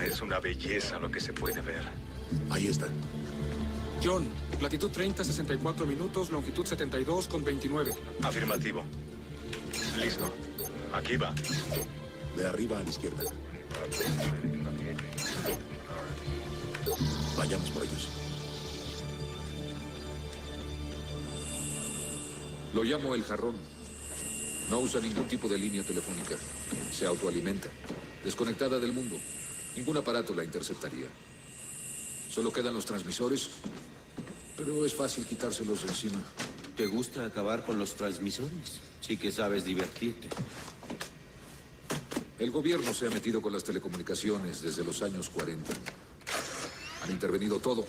Es una belleza lo que se puede ver. Ahí está. John, latitud 30, 64 minutos, longitud 72 con 29. Afirmativo. Listo. Aquí va. De arriba a la izquierda. Vayamos por ellos. Lo llamo el jarrón. No usa ningún tipo de línea telefónica. Se autoalimenta. Desconectada del mundo. Ningún aparato la interceptaría. Solo quedan los transmisores, pero es fácil quitárselos de encima. ¿Te gusta acabar con los transmisores? Sí que sabes divertirte. El gobierno se ha metido con las telecomunicaciones desde los años 40. Han intervenido todo.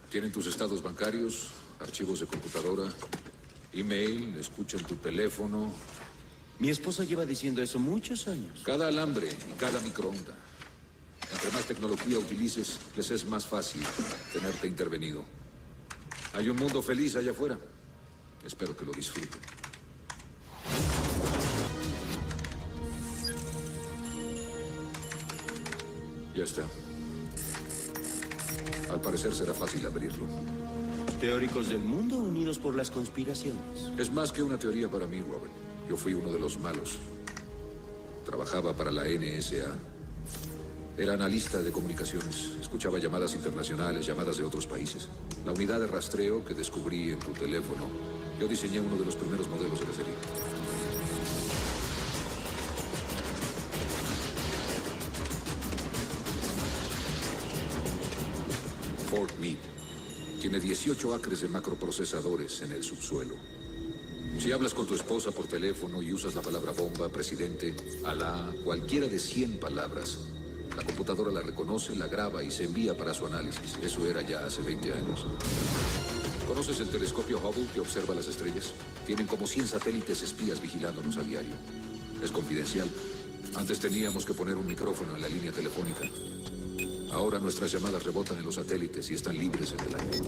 Tienen tus estados bancarios, archivos de computadora, email, escuchan tu teléfono. Mi esposa lleva diciendo eso muchos años. Cada alambre y cada microonda. Entre más tecnología utilices, les es más fácil tenerte intervenido. Hay un mundo feliz allá afuera. Espero que lo disfruten. Ya está. Al parecer será fácil abrirlo. Teóricos del mundo unidos por las conspiraciones. Es más que una teoría para mí, Robert. Yo fui uno de los malos. Trabajaba para la NSA. Era analista de comunicaciones. Escuchaba llamadas internacionales, llamadas de otros países. La unidad de rastreo que descubrí en tu teléfono. Yo diseñé uno de los primeros modelos de la serie. Fort Meade. Tiene 18 acres de macroprocesadores en el subsuelo. Si hablas con tu esposa por teléfono y usas la palabra bomba, presidente, Alá, cualquiera de 100 palabras, la computadora la reconoce, la graba y se envía para su análisis. Eso era ya hace 20 años. ¿Conoces el telescopio Hubble que observa las estrellas? Tienen como 100 satélites espías vigilándonos a diario. Es confidencial. Antes teníamos que poner un micrófono en la línea telefónica. Ahora nuestras llamadas rebotan en los satélites y están libres en el aire.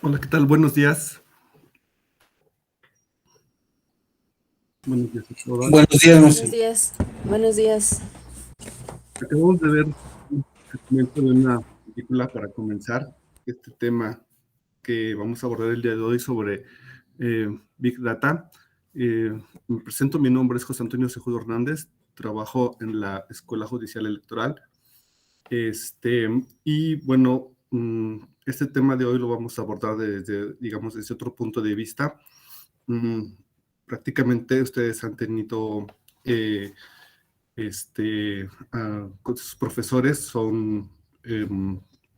Hola, ¿qué tal? Buenos días. Buenos días a todos. Buenos días, Buenos Marcelo. días, buenos días. Acabamos de ver un segmento de una película para comenzar este tema que vamos a abordar el día de hoy sobre Big Data. Me presento, mi nombre es José Antonio Cejudo Hernández, trabajo en la Escuela Judicial Electoral. Y bueno, este tema de hoy lo vamos a abordar desde, digamos, desde otro punto de vista. Prácticamente ustedes han tenido, con sus profesores, son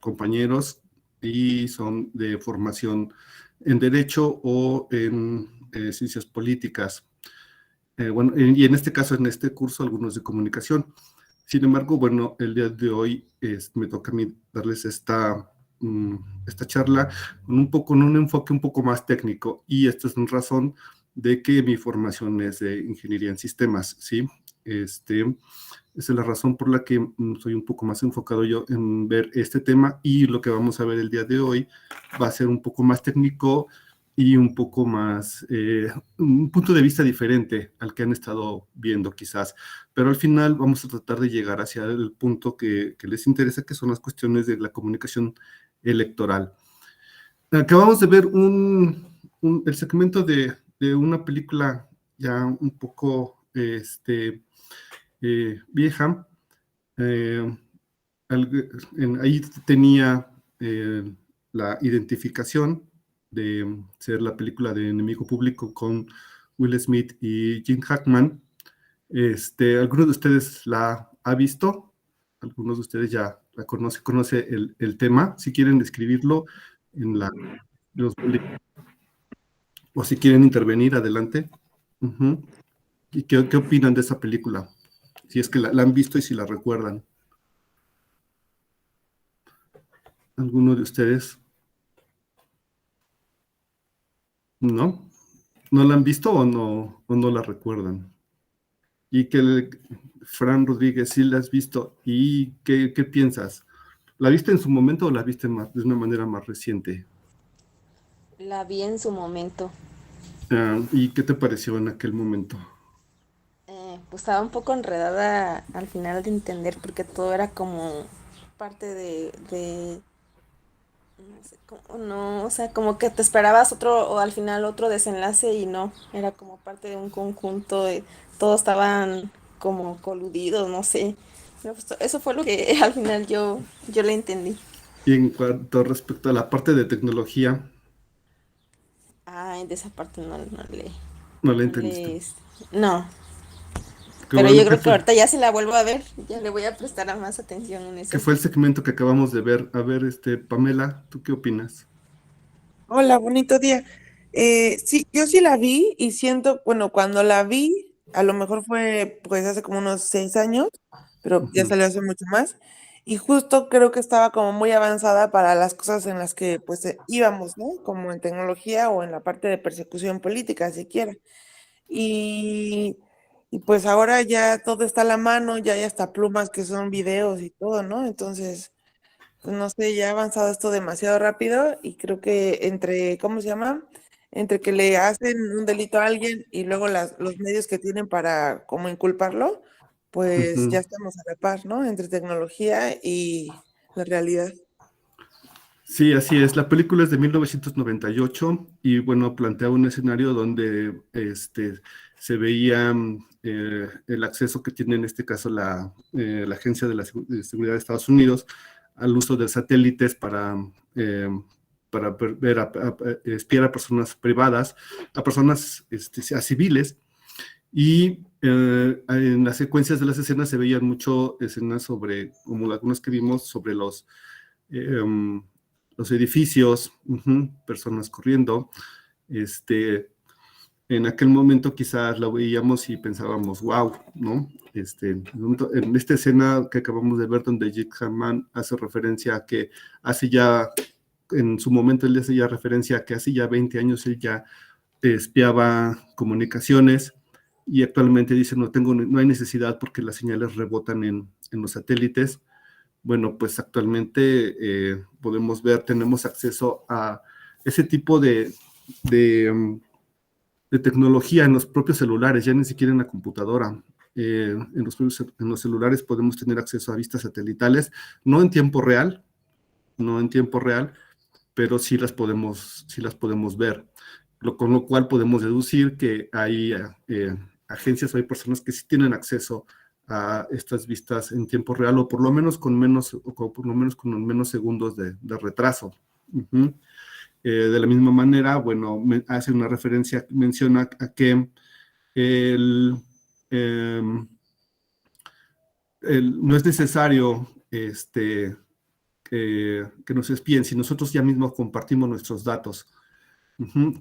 compañeros y son de formación en Derecho o en Ciencias Políticas. Bueno, y en este caso, en este curso, algunos de Comunicación. Sin embargo, bueno, el día de hoy me toca a mí darles esta charla con un enfoque un poco más técnico, y esto es en razón de que mi formación es de Ingeniería en Sistemas, ¿sí? Esa es la razón por la que soy un poco más enfocado yo en ver este tema, y lo que vamos a ver el día de hoy va a ser un poco más técnico y un poco más, un punto de vista diferente al que han estado viendo quizás, pero al final vamos a tratar de llegar hacia el punto que les interesa, que son las cuestiones de la comunicación electoral. Acabamos de ver el segmento de una película ya un poco vieja. Ahí tenía la identificación de ser la película de Enemigo Público con Will Smith y Gene Hackman. ¿Alguno de ustedes la ha visto? Algunos de ustedes ya la conoce el tema. Si quieren describirlo en o si quieren intervenir, adelante. ¿Y qué opinan de esa película? Si es que la han visto y si la recuerdan. ¿Alguno de ustedes? ¿No? ¿No la han visto o no la recuerdan? Y que Fran Rodríguez, sí la has visto. ¿Y qué piensas? ¿La viste en su momento o la viste de una manera más reciente? La vi en su momento. ¿Y qué te pareció en aquel momento? Pues estaba un poco enredada al final de entender porque todo era como parte no sé, no, o sea, como que te esperabas otro o al final otro desenlace y no, era como parte de un conjunto de todos estaban como coludidos, no sé. Pero pues, eso fue lo que al final yo le entendí. Y en cuanto respecto a la parte de tecnología, Ay, de esa parte no la no entendiste. le, no. Qué Pero bueno yo creo que ahorita ya si la vuelvo a ver, ya le voy a prestar más atención en que eso. fue el segmento que acabamos de ver. A ver, Pamela, ¿tú qué opinas? Hola, bonito día. Sí, yo sí la vi y siento, bueno, cuando la vi, a lo mejor fue pues hace como unos 6 años, pero ya Ujú, salió hace mucho más. Y justo creo que estaba como muy avanzada para las cosas en las que pues íbamos, ¿no? Como en tecnología o en la parte de persecución política, siquiera. Y, y pues ahora ya todo está a la mano, ya hay hasta plumas que son videos y todo, ¿no? Entonces pues no sé, ya ha avanzado esto demasiado rápido y creo que entre, ¿cómo se llama? Entre que le hacen un delito a alguien y luego los medios que tienen para como inculparlo, pues ya ujú. estamos a la par, ¿no? Entre tecnología y la realidad. Sí, así es. La película es de 1998 y bueno, plantea un escenario donde se veía el acceso que tiene en este caso la Agencia de Seguridad de Estados Unidos al uso de satélites para ver, espiar a personas privadas, a personas, a civiles. Y en las secuencias de las escenas se veían mucho escenas sobre, como algunas que vimos, sobre eh, los edificios, personas corriendo. Este, en aquel momento quizás lo veíamos y pensábamos, wow, ¿no? En esta escena que acabamos de ver donde Jake Hammond hace referencia a que hace ya, en su momento él hace ya referencia a que hace ya 20 años él ya espiaba comunicaciones y actualmente dice no hay necesidad porque las señales rebotan en los satélites. Bueno, pues actualmente podemos ver, tenemos acceso a ese tipo de tecnología en los propios celulares, ya ni siquiera en la computadora. En los celulares podemos tener acceso a vistas satelitales, no en tiempo real, no en tiempo real, pero sí las podemos ver, con lo cual podemos deducir que hay agencias o hay personas que sí tienen acceso a estas vistas en tiempo real o por lo menos con menos segundos de retraso. Uh-huh. De la misma manera, bueno, hace una referencia, menciona a que el, eh, no es necesario que nos espíen si nosotros ya mismos compartimos nuestros datos,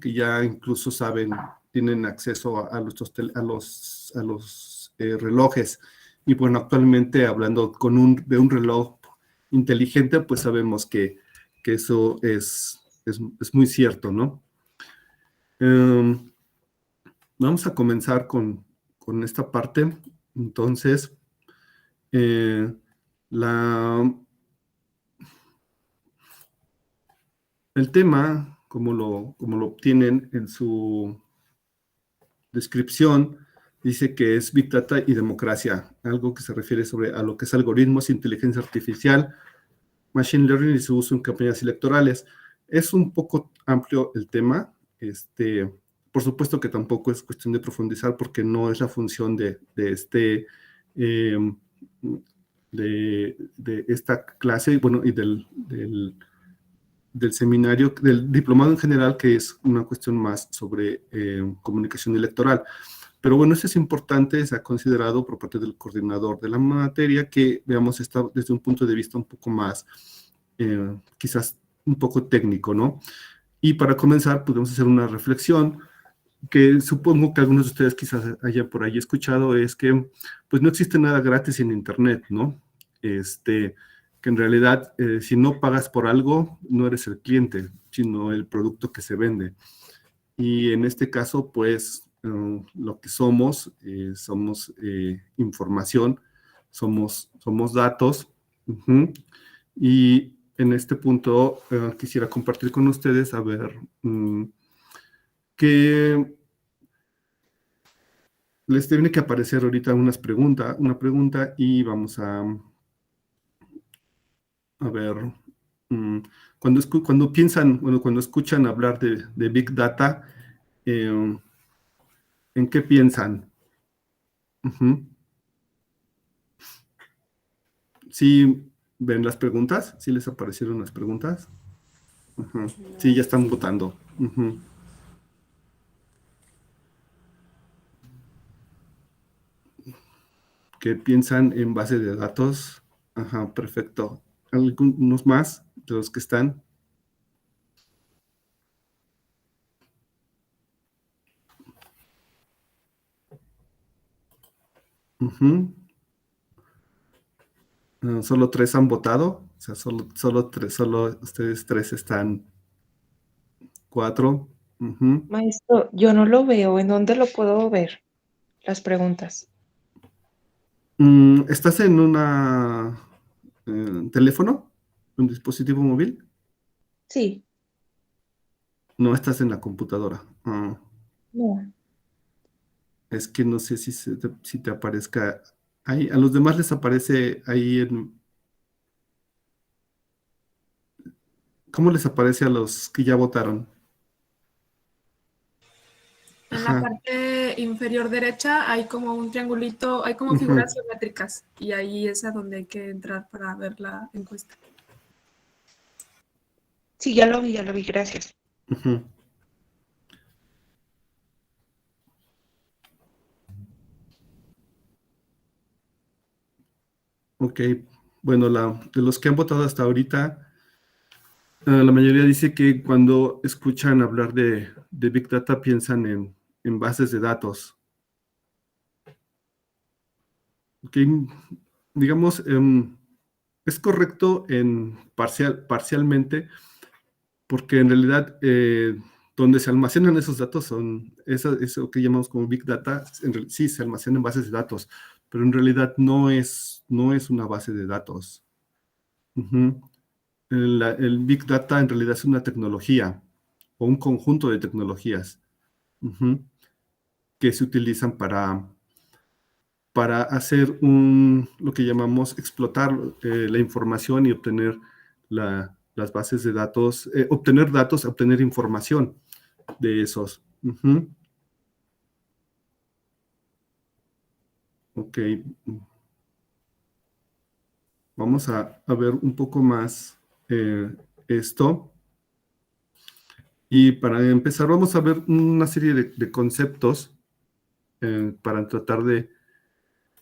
que ya incluso saben, tienen acceso a los relojes. Y bueno, actualmente hablando de un reloj inteligente, pues sabemos que eso es muy cierto, ¿no? Um, Vamos a comenzar con esta parte. Entonces, eh, la, el tema, como lo obtienen en su descripción, dice que es Big Data y democracia, algo que se refiere a lo que es algoritmos, inteligencia artificial, machine learning y su uso en campañas electorales. Es un poco amplio el tema. Por supuesto que tampoco es cuestión de profundizar porque no es la función eh, de esta clase y del seminario, del diplomado en general, que es una cuestión más sobre comunicación electoral. Pero bueno, eso es importante, se ha considerado por parte del coordinador de la materia que veamos esta desde un punto de vista un poco más, quizás un poco técnico, ¿no? Y para comenzar, podemos hacer una reflexión que supongo que algunos de ustedes quizás hayan por ahí escuchado, es que pues no existe nada gratis en Internet, ¿no? Que en realidad si no pagas por algo, no eres el cliente, sino el producto que se vende. Y en este caso, pues, lo que somos información, somos datos, Y en este punto quisiera compartir con ustedes, a ver, que les tiene que aparecer ahorita una pregunta y vamos a ver, cuando piensan, bueno, cuando escuchan hablar de Big Data, ¿en qué piensan? Ujú. ¿Sí ven las preguntas? ¿Sí les aparecieron las preguntas? Ujú. Sí, ya están votando. Ujú. ¿Qué piensan en base de datos? Ajá, perfecto. ¿Algunos más de los que están? Ujú. ¿Solo 3 han votado? O sea, solo ustedes 3 están. 4. Ujú. Maestro, yo no lo veo. ¿En dónde lo puedo ver? Las preguntas. ¿Estás en teléfono? ¿Un dispositivo móvil? Sí, No estás en la computadora. no. Es que no sé si te aparezca ahí. A los demás les aparece ahí ¿cómo les aparece a los que ya votaron? En la Ajá. parte inferior derecha hay como un triangulito, hay como figuras geométricas y ahí es a donde hay que entrar para ver la encuesta. Sí, ya lo vi, gracias. Ujú. Ok, bueno, de los que han votado hasta ahorita, la mayoría dice que cuando escuchan hablar de Big Data piensan en bases de datos. Ok, digamos, es correcto parcialmente, porque en realidad donde se almacenan esos datos son eso que llamamos como Big Data, sí se almacenan en bases de datos, pero en realidad no es una base de datos. Ujú. El Big Data en realidad es una tecnología o un conjunto de tecnologías, ujú, que se utilizan para hacer lo que llamamos explotar la información y obtener las bases de datos, obtener información de esos. Ujú. Ok, vamos a ver un poco más esto. Y para empezar, vamos a ver una serie de conceptos para tratar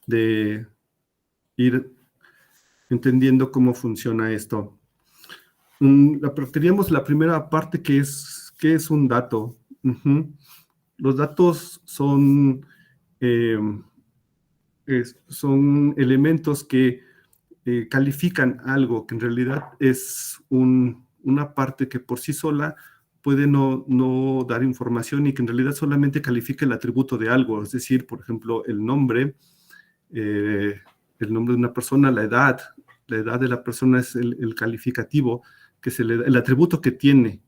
de ir entendiendo cómo funciona esto. Teníamos la primera parte que es un dato. Ujú. Los datos eh, son elementos que califican algo que en realidad es una parte que por sí sola puede no dar información y que en realidad solamente califica el atributo de algo, es decir, por ejemplo, eh, el nombre de una persona, la edad de la persona es el calificativo, que es el atributo que tiene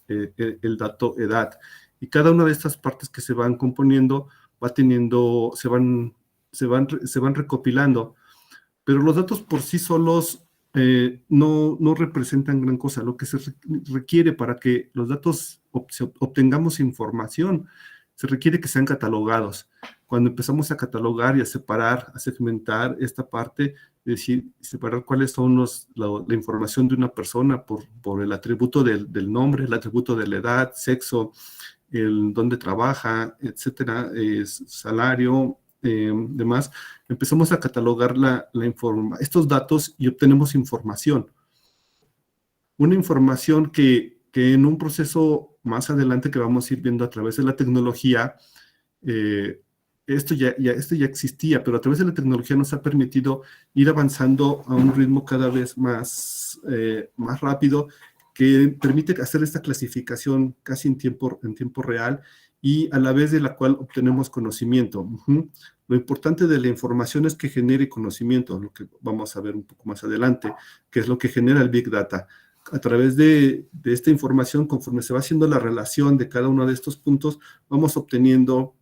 el dato edad. Y cada una de estas partes que se van componiendo se van recopilando, pero los datos por sí solos no representan gran cosa. Lo que se requiere para que los datos obtengamos información, se requiere que sean catalogados. Cuando empezamos a catalogar y a separar, a segmentar esta parte, es decir, separar cuáles son la información de una persona por el atributo del nombre, el atributo de la edad, sexo, el dónde trabaja, etcétera, salario, demás, empezamos a catalogar estos datos y obtenemos información. Una información que en un proceso más adelante que vamos a ir viendo a través de la tecnología, esto ya existía, pero a través de la tecnología nos ha permitido ir avanzando a un ritmo cada vez más rápido, que permite hacer esta clasificación casi en tiempo real y a la vez de la cual obtenemos conocimiento. Lo importante de la información es que genere conocimiento, lo que vamos a ver un poco más adelante, que es lo que genera el Big Data. A través de esta información, conforme se va haciendo la relación de cada uno de estos puntos, vamos obteniendo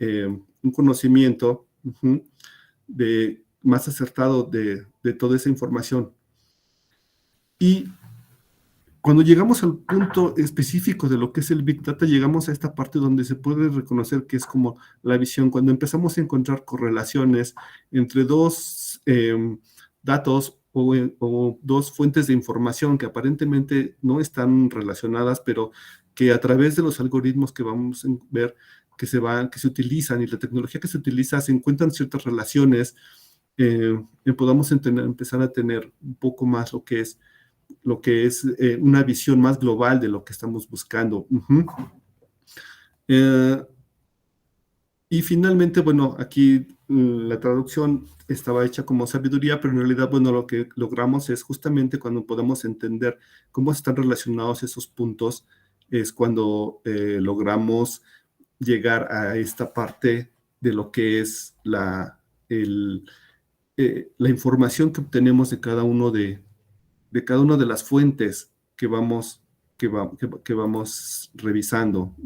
un conocimiento más acertado de toda esa información. Y cuando llegamos al punto específico de lo que es el Big Data, llegamos a esta parte donde se puede reconocer que es como la visión, cuando empezamos a encontrar correlaciones entre dos datos o dos fuentes de información que aparentemente no están relacionadas, pero que a través de los algoritmos que vamos a ver que se utilizan y la tecnología que se utiliza, se encuentran ciertas relaciones, podamos empezar a tener un poco más lo que es una visión más global de lo que estamos buscando. Y finalmente, bueno, aquí la traducción estaba hecha como sabiduría, pero en realidad, bueno, lo que logramos es justamente cuando podemos entender cómo están relacionados esos puntos, es cuando logramos llegar a esta parte de lo que es la información que obtenemos de cada una de las fuentes que vamos revisando.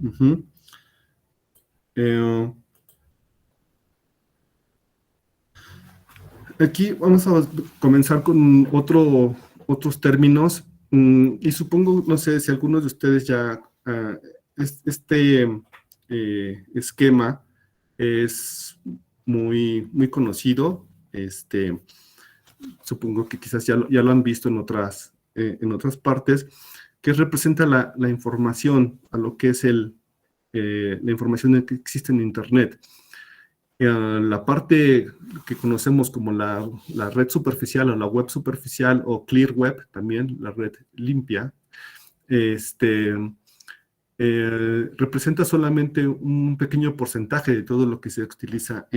Aquí vamos a comenzar con otros términos, y supongo, no sé si algunos de ustedes ya, este esquema es muy conocido, supongo que quizás ya lo han visto en otras partes, que representa la información, a lo que es la información que existe en Internet. La parte que conocemos como la red superficial o la web superficial o clear web, también la red limpia, representa solamente un pequeño porcentaje de todo lo que se utiliza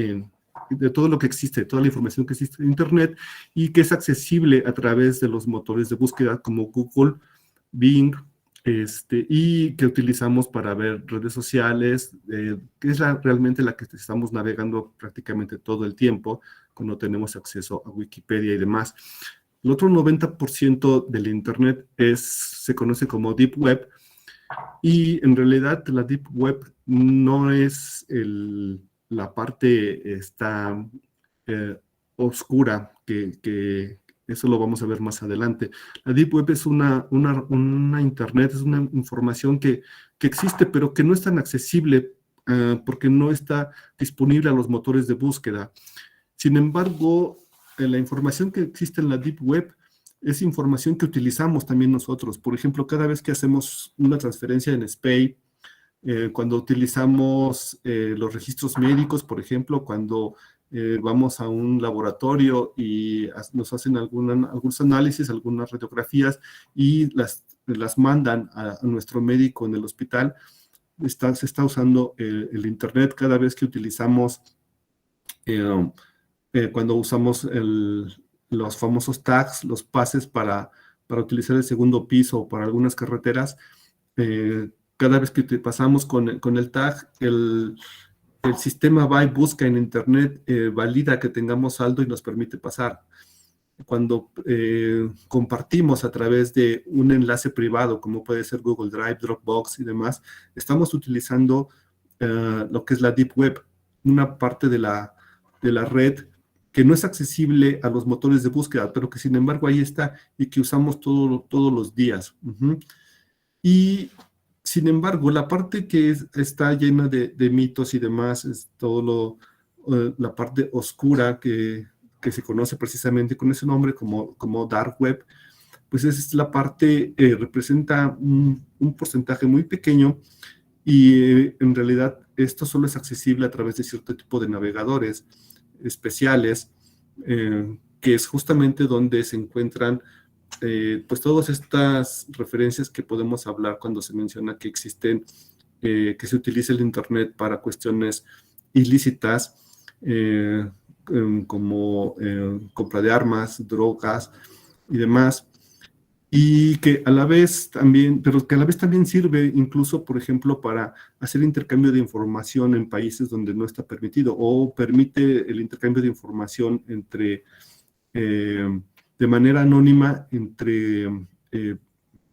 de todo lo que existe, toda la información que existe en Internet y que es accesible a través de los motores de búsqueda como Google, Bing, y que utilizamos para ver redes sociales, que es realmente la que estamos navegando prácticamente todo el tiempo cuando tenemos acceso a Wikipedia y demás. El otro 90% del Internet se conoce como Deep Web, y en realidad la Deep Web no es la parte oscura, que eso lo vamos a ver más adelante. La Deep Web es una Internet, es una información que existe, pero que no es tan accesible porque no está disponible a los motores de búsqueda. Sin embargo, la información que existe en la Deep Web es información que utilizamos también nosotros. Por ejemplo, cada vez que hacemos una transferencia en SPAY, cuando utilizamos los registros médicos, por ejemplo, cuando vamos a un laboratorio y nos hacen algunos análisis, algunas radiografías y las mandan a nuestro médico en el hospital, se está usando el Internet cada vez que utilizamos, cuando usamos los famosos tags, los pases para utilizar el segundo piso o para algunas carreteras. Cada vez que pasamos con el tag, el sistema va y busca en Internet, valida que tengamos saldo y nos permite pasar. Cuando compartimos a través de un enlace privado, como puede ser Google Drive, Dropbox y demás, estamos utilizando lo que es la Deep Web, una parte de la red que no es accesible a los motores de búsqueda, pero que sin embargo ahí está y que usamos todos los días. Y sin embargo, la parte que está llena de mitos y demás, es la parte oscura que se conoce precisamente con ese nombre como Dark Web, pues es la parte, representa un porcentaje muy pequeño y en realidad esto solo es accesible a través de cierto tipo de navegadores especiales, que es justamente donde se encuentran pues todas estas referencias que podemos hablar cuando se menciona que existen, que se utiliza el Internet para cuestiones ilícitas, como compra de armas, drogas y demás. y que a la vez también, pero que a la vez también sirve incluso, por ejemplo, para hacer intercambio de información en países donde no está permitido, o permite el intercambio de información entre, de manera anónima entre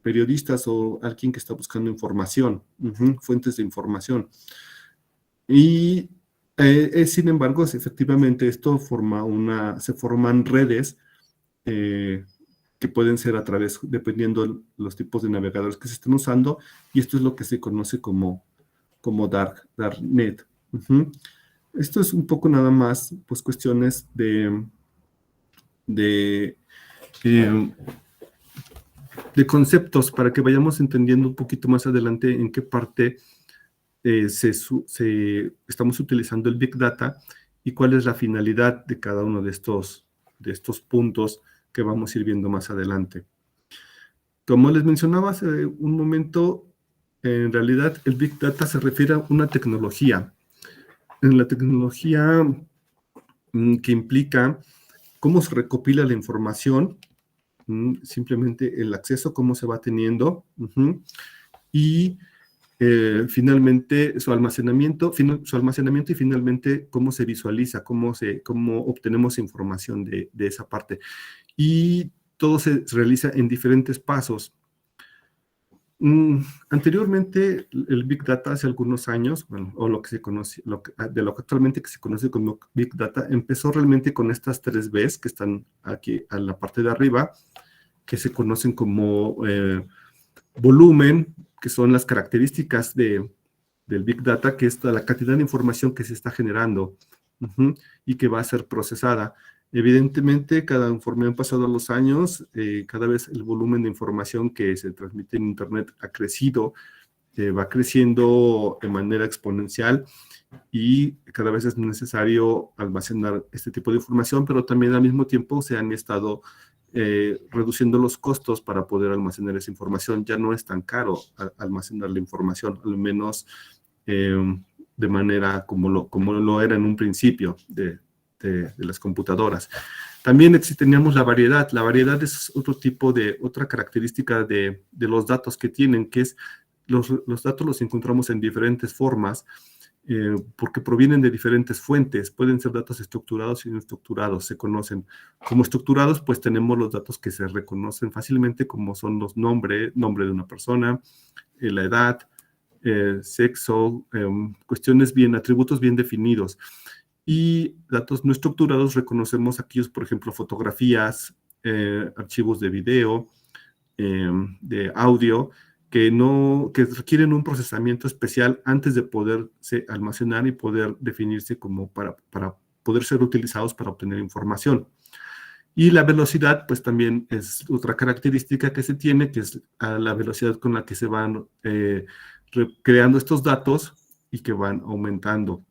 periodistas o alguien que está buscando información, fuentes de información. Y sin embargo, efectivamente, esto se forman redes que pueden ser a través, dependiendo de los tipos de navegadores que se estén usando, y esto es lo que se conoce como Darknet. Esto es un poco nada más, pues, cuestiones de conceptos para que vayamos entendiendo un poquito más adelante en qué parte estamos utilizando el Big Data y cuál es la finalidad de cada uno de estos puntos que vamos a ir viendo más adelante. Como les mencionaba hace un momento, en realidad el Big Data se refiere a una tecnología. En la tecnología que implica cómo se recopila la información, simplemente el acceso, cómo se va teniendo, y finalmente su almacenamiento y finalmente cómo se visualiza, cómo obtenemos información de esa parte. Y todo se realiza en diferentes pasos. Anteriormente, el Big Data, hace algunos años, bueno, o lo que se conoce, de lo que actualmente que se conoce como Big Data, empezó realmente con estas 3 Bs que están aquí a la parte de arriba, que se conocen como volumen, que son las características del Big Data, que es la cantidad de información que se está generando y que va a ser procesada. Evidentemente, conforme han pasado los años, cada vez el volumen de información que se transmite en Internet ha crecido, va creciendo de manera exponencial y cada vez es necesario almacenar este tipo de información, pero también al mismo tiempo se han estado reduciendo los costos para poder almacenar esa información. Ya no es tan caro almacenar la información, al menos de manera como lo era en un principio de las computadoras. También teníamos la variedad. La variedad es otra característica de los datos que tienen, que es los datos los encontramos en diferentes formas, porque provienen de diferentes fuentes. Pueden ser datos estructurados y no estructurados, se conocen. Como estructurados, pues tenemos los datos que se reconocen fácilmente, como son los nombre de una persona, la edad, sexo, atributos bien definidos. Y datos no estructurados reconocemos aquellos, por ejemplo, fotografías, archivos de video, de audio, que requieren un procesamiento especial antes de poderse almacenar y poder definirse como para poder ser utilizados para obtener información. Y la velocidad, pues también es otra característica que se tiene, que es la velocidad con la que se van creando estos datos y que van aumentando.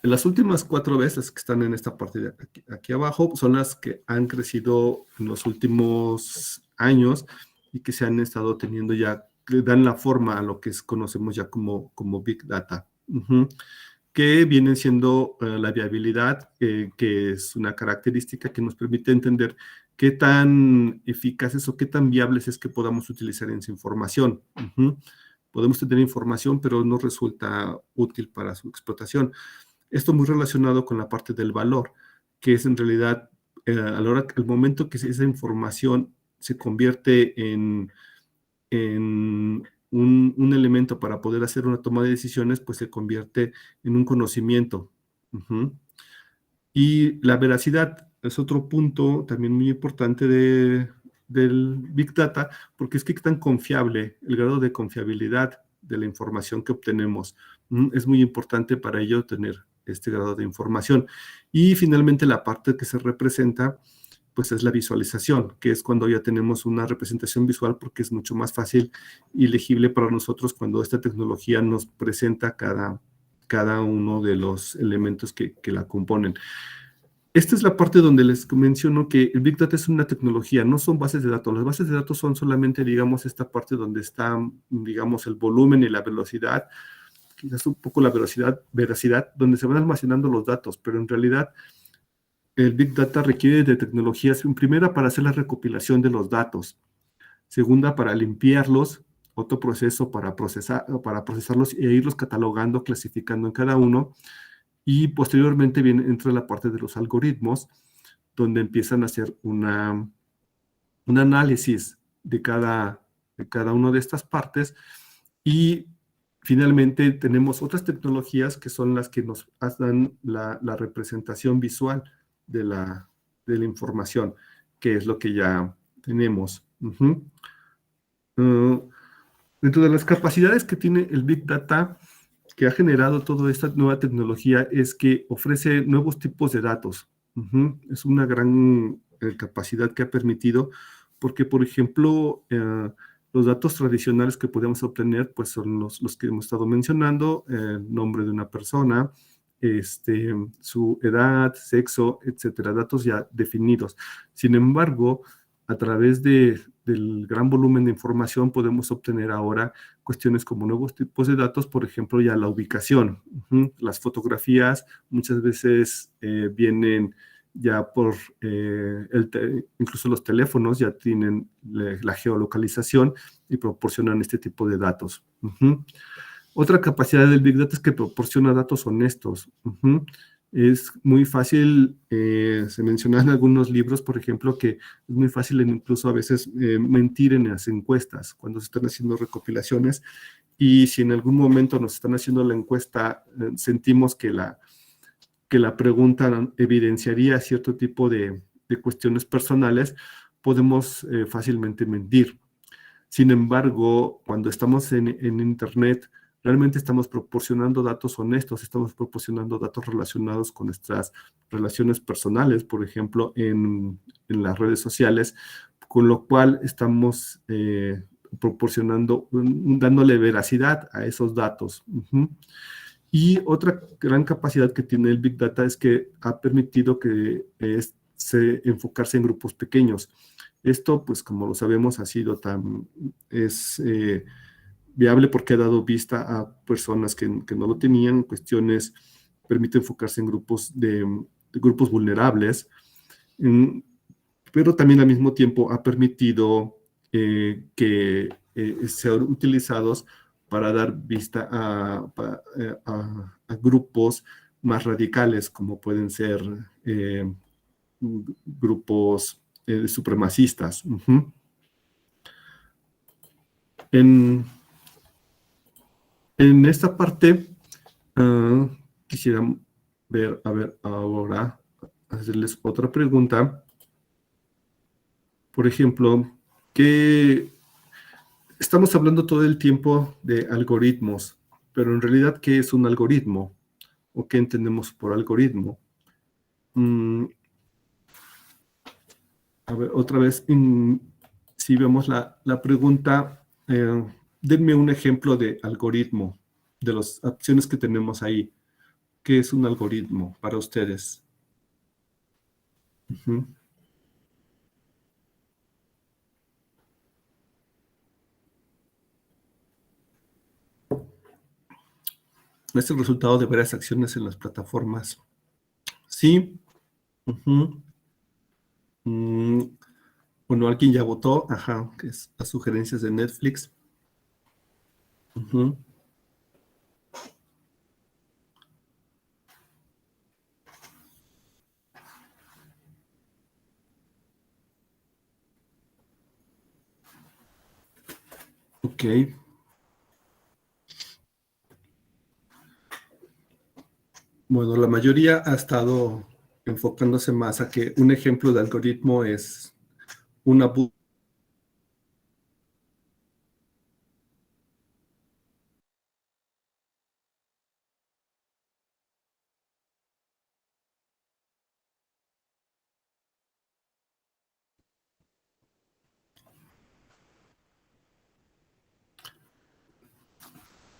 Las últimas 4 veces que están en esta parte de aquí abajo son las que han crecido en los últimos años y que se han estado teniendo ya, que dan la forma a lo que conocemos ya como Big Data, que vienen siendo la viabilidad, que es una característica que nos permite entender qué tan eficaces o qué tan viables es que podamos utilizar esa información. Podemos tener información, pero no resulta útil para su explotación. Esto muy relacionado con la parte del valor, que es en realidad, al momento que esa información se convierte en un elemento para poder hacer una toma de decisiones, pues se convierte en un conocimiento. Y la veracidad es otro punto también muy importante del Big Data, porque es que es tan confiable, el grado de confiabilidad de la información que obtenemos. Es muy importante para ello tener este grado de información. Y finalmente la parte que se representa, pues es la visualización, que es cuando ya tenemos una representación visual, porque es mucho más fácil y legible para nosotros cuando esta tecnología nos presenta cada uno de los elementos que la componen. Esta es la parte donde les menciono que el Big Data es una tecnología, no son bases de datos. Las bases de datos son solamente, digamos, esta parte donde está, digamos, el volumen y la velocidad, quizás un poco la veracidad, donde se van almacenando los datos, pero en realidad el Big Data requiere de tecnologías, en primera, para hacer la recopilación de los datos, segunda, para limpiarlos, otro proceso para procesarlos e irlos catalogando, clasificando en cada uno, y posteriormente entra la parte de los algoritmos, donde empiezan a hacer un análisis de cada una de estas partes, y finalmente tenemos otras tecnologías que son las que nos dan la representación visual de la información, que es lo que ya tenemos. Dentro de las capacidades que tiene el Big Data, que ha generado toda esta nueva tecnología, es que ofrece nuevos tipos de datos. Es una gran capacidad que ha permitido, porque, por ejemplo, los datos tradicionales que podemos obtener, pues son los que hemos estado mencionando: el nombre de una persona, su edad, sexo, etcétera, datos ya definidos. Sin embargo, a través del gran volumen de información podemos obtener ahora cuestiones como nuevos tipos de datos, por ejemplo, ya la ubicación. Las fotografías muchas veces vienen ya por, incluso los teléfonos ya tienen la geolocalización y proporcionan este tipo de datos. Otra capacidad del Big Data es que proporciona datos honestos. Es muy fácil, se menciona en algunos libros, por ejemplo, que es muy fácil incluso a veces mentir en las encuestas, cuando se están haciendo recopilaciones, y si en algún momento nos están haciendo la encuesta, sentimos que la pregunta evidenciaría cierto tipo de cuestiones personales, podemos fácilmente mentir. Sin embargo, cuando estamos en Internet, realmente estamos proporcionando datos honestos, estamos proporcionando datos relacionados con nuestras relaciones personales, por ejemplo, en las redes sociales, con lo cual estamos proporcionando, dándole veracidad a esos datos. Y otra gran capacidad que tiene el Big Data es que ha permitido que enfocarse en grupos pequeños. Esto, pues como lo sabemos, es viable porque ha dado vista a personas que no lo tenían, cuestiones, permite enfocarse en grupos grupos vulnerables, pero también al mismo tiempo ha permitido que sean utilizados para dar vista a grupos más radicales, como pueden ser grupos supremacistas. En esta parte, quisiera ahora hacerles otra pregunta. Por ejemplo, estamos hablando todo el tiempo de algoritmos, pero en realidad, ¿qué es un algoritmo? ¿O qué entendemos por algoritmo? A ver, otra vez, si vemos la pregunta, denme un ejemplo de algoritmo, de las opciones que tenemos ahí. ¿Qué es un algoritmo para ustedes? Es el resultado de varias acciones en las plataformas. Sí. Bueno, alguien ya votó. Ajá, que es las sugerencias de Netflix. Ok. Bueno, la mayoría ha estado enfocándose más a que un ejemplo de algoritmo es una búsqueda.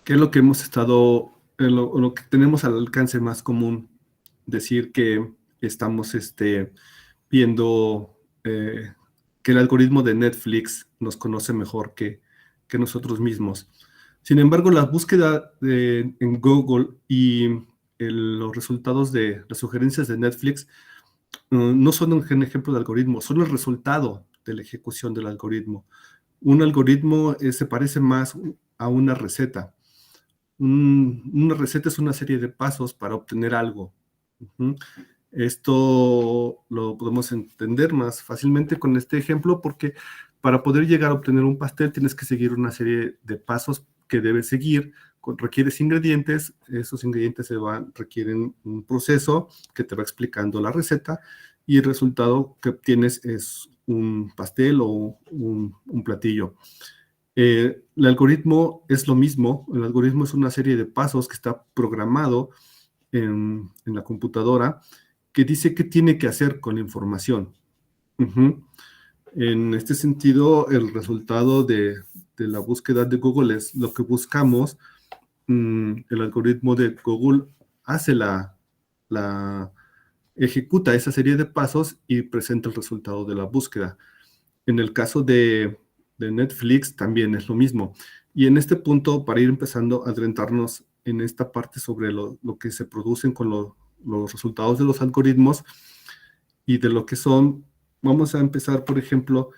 ¿Qué es lo que hemos estado, lo que tenemos al alcance más común? Decir que estamos viendo que el algoritmo de Netflix nos conoce mejor que nosotros mismos. Sin embargo, la búsqueda en Google y los resultados de las sugerencias de Netflix no son un ejemplo de algoritmo, son el resultado de la ejecución del algoritmo. Un algoritmo se parece más a una receta. Una receta es una serie de pasos para obtener algo. Esto lo podemos entender más fácilmente con este ejemplo porque para poder llegar a obtener un pastel tienes que seguir una serie de pasos que debes seguir. Requieres ingredientes, esos ingredientes requieren un proceso que te va explicando la receta y el resultado que obtienes es un pastel o un platillo. El algoritmo es lo mismo, el algoritmo es una serie de pasos que está programado en la computadora que dice qué tiene que hacer con la información. En este sentido, el resultado de la búsqueda de Google es lo que buscamos. El algoritmo de Google hace ejecuta esa serie de pasos y presenta el resultado de la búsqueda. En el caso de Netflix también es lo mismo. Y en este punto, para ir empezando a adentrarnos en esta parte sobre lo que se producen con los resultados de los algoritmos y de lo que son, vamos a empezar, por ejemplo,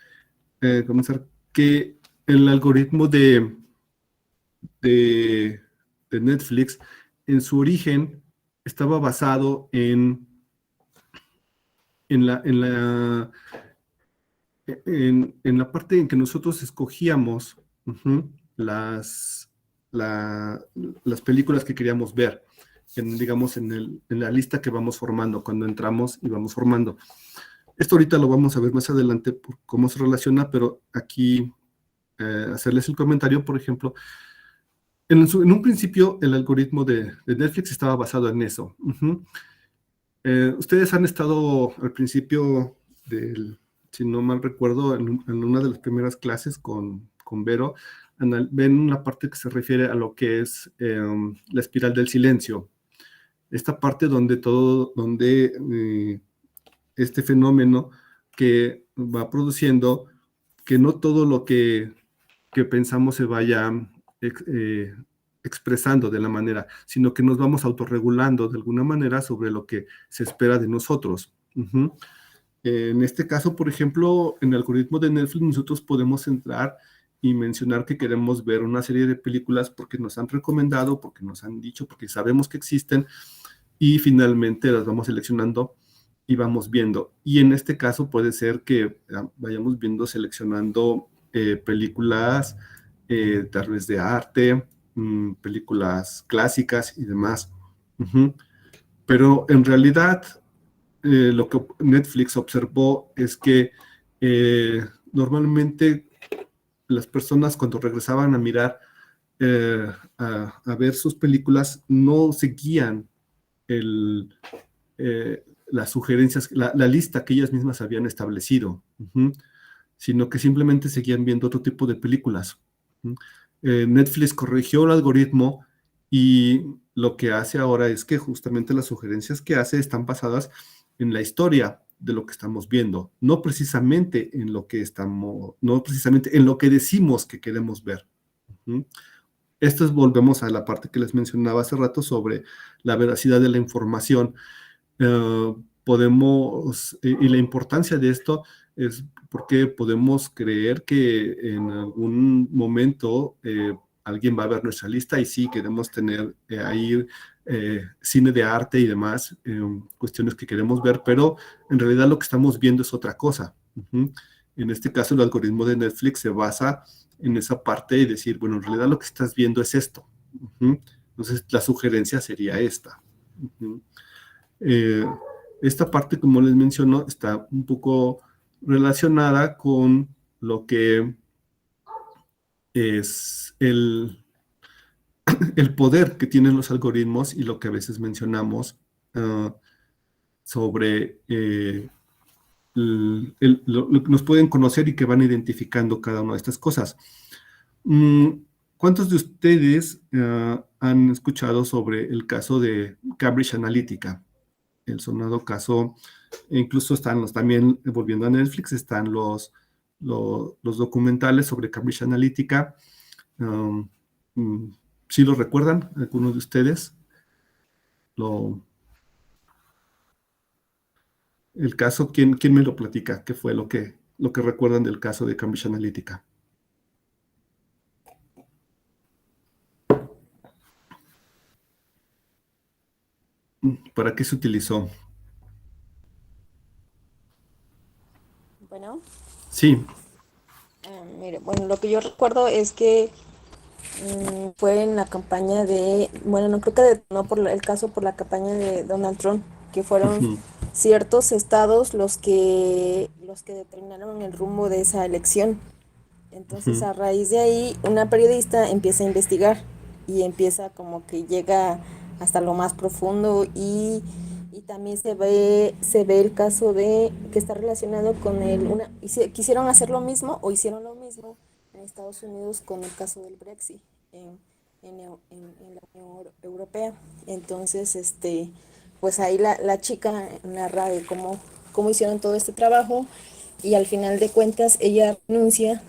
que el algoritmo de Netflix, en su origen, estaba basado en la parte en que nosotros escogíamos las películas que queríamos ver, digamos, en la lista que vamos formando, cuando entramos y vamos formando. Esto ahorita lo vamos a ver más adelante por cómo se relaciona, pero aquí hacerles el comentario, por ejemplo, en un principio el algoritmo de Netflix estaba basado en eso. Ustedes han estado al principio si no mal recuerdo, en una de las primeras clases con Vero, ven una parte que se refiere a lo que es la espiral del silencio. Esta parte donde este fenómeno que va produciendo que no todo lo que pensamos se vaya expresando de la manera, sino que nos vamos autorregulando de alguna manera sobre lo que se espera de nosotros. En este caso, por ejemplo, en el algoritmo de Netflix nosotros podemos entrar y mencionar que queremos ver una serie de películas porque nos han recomendado, porque nos han dicho, porque sabemos que existen y finalmente las vamos seleccionando y vamos viendo. Y en este caso puede ser que vayamos seleccionando películas tal vez de arte, películas clásicas y demás. Pero en realidad lo que Netflix observó es que normalmente las personas cuando regresaban a mirar, a ver sus películas, no seguían las sugerencias, la lista que ellas mismas habían establecido, sino que simplemente seguían viendo otro tipo de películas. Netflix corrigió el algoritmo y lo que hace ahora es que justamente las sugerencias que hace están basadas en la historia de lo que estamos viendo, no precisamente en lo que decimos que queremos ver. Volvemos a la parte que les mencionaba hace rato sobre la veracidad de la información. Y la importancia de esto es porque podemos creer que en algún momento alguien va a ver nuestra lista y sí, queremos tener ahí cine de arte y demás, cuestiones que queremos ver, pero en realidad lo que estamos viendo es otra cosa. En este caso, el algoritmo de Netflix se basa en esa parte y decir, bueno, en realidad lo que estás viendo es esto. Entonces, la sugerencia sería esta. Esta parte, como les menciono, está un poco relacionada con lo que es el poder que tienen los algoritmos y lo que a veces mencionamos sobre lo que nos pueden conocer y que van identificando cada una de estas cosas. ¿Cuántos de ustedes han escuchado sobre el caso de Cambridge Analytica? El sonado caso, incluso están también, volviendo a Netflix, están los documentales sobre Cambridge Analytica. ¿Sí lo recuerdan algunos de ustedes? El caso, ¿quién me lo platica? ¿Qué fue lo que recuerdan del caso de Cambridge Analytica? ¿Para qué se utilizó? Bueno, Sí. mire, bueno, lo que yo recuerdo es que fue en la campaña bueno, no creo que detonó el caso por la campaña de Donald Trump, que fueron Ujú, ciertos estados los que determinaron el rumbo de esa elección. Entonces, ujú, a raíz de ahí, una periodista empieza a investigar y empieza como que llega hasta lo más profundo y también se ve el caso de que está relacionado con quisieron hacer lo mismo o hicieron lo mismo en Estados Unidos con el caso del Brexit en la Unión Europea. Entonces, pues ahí la chica narra de cómo hicieron todo este trabajo y al final de cuentas ella renuncia.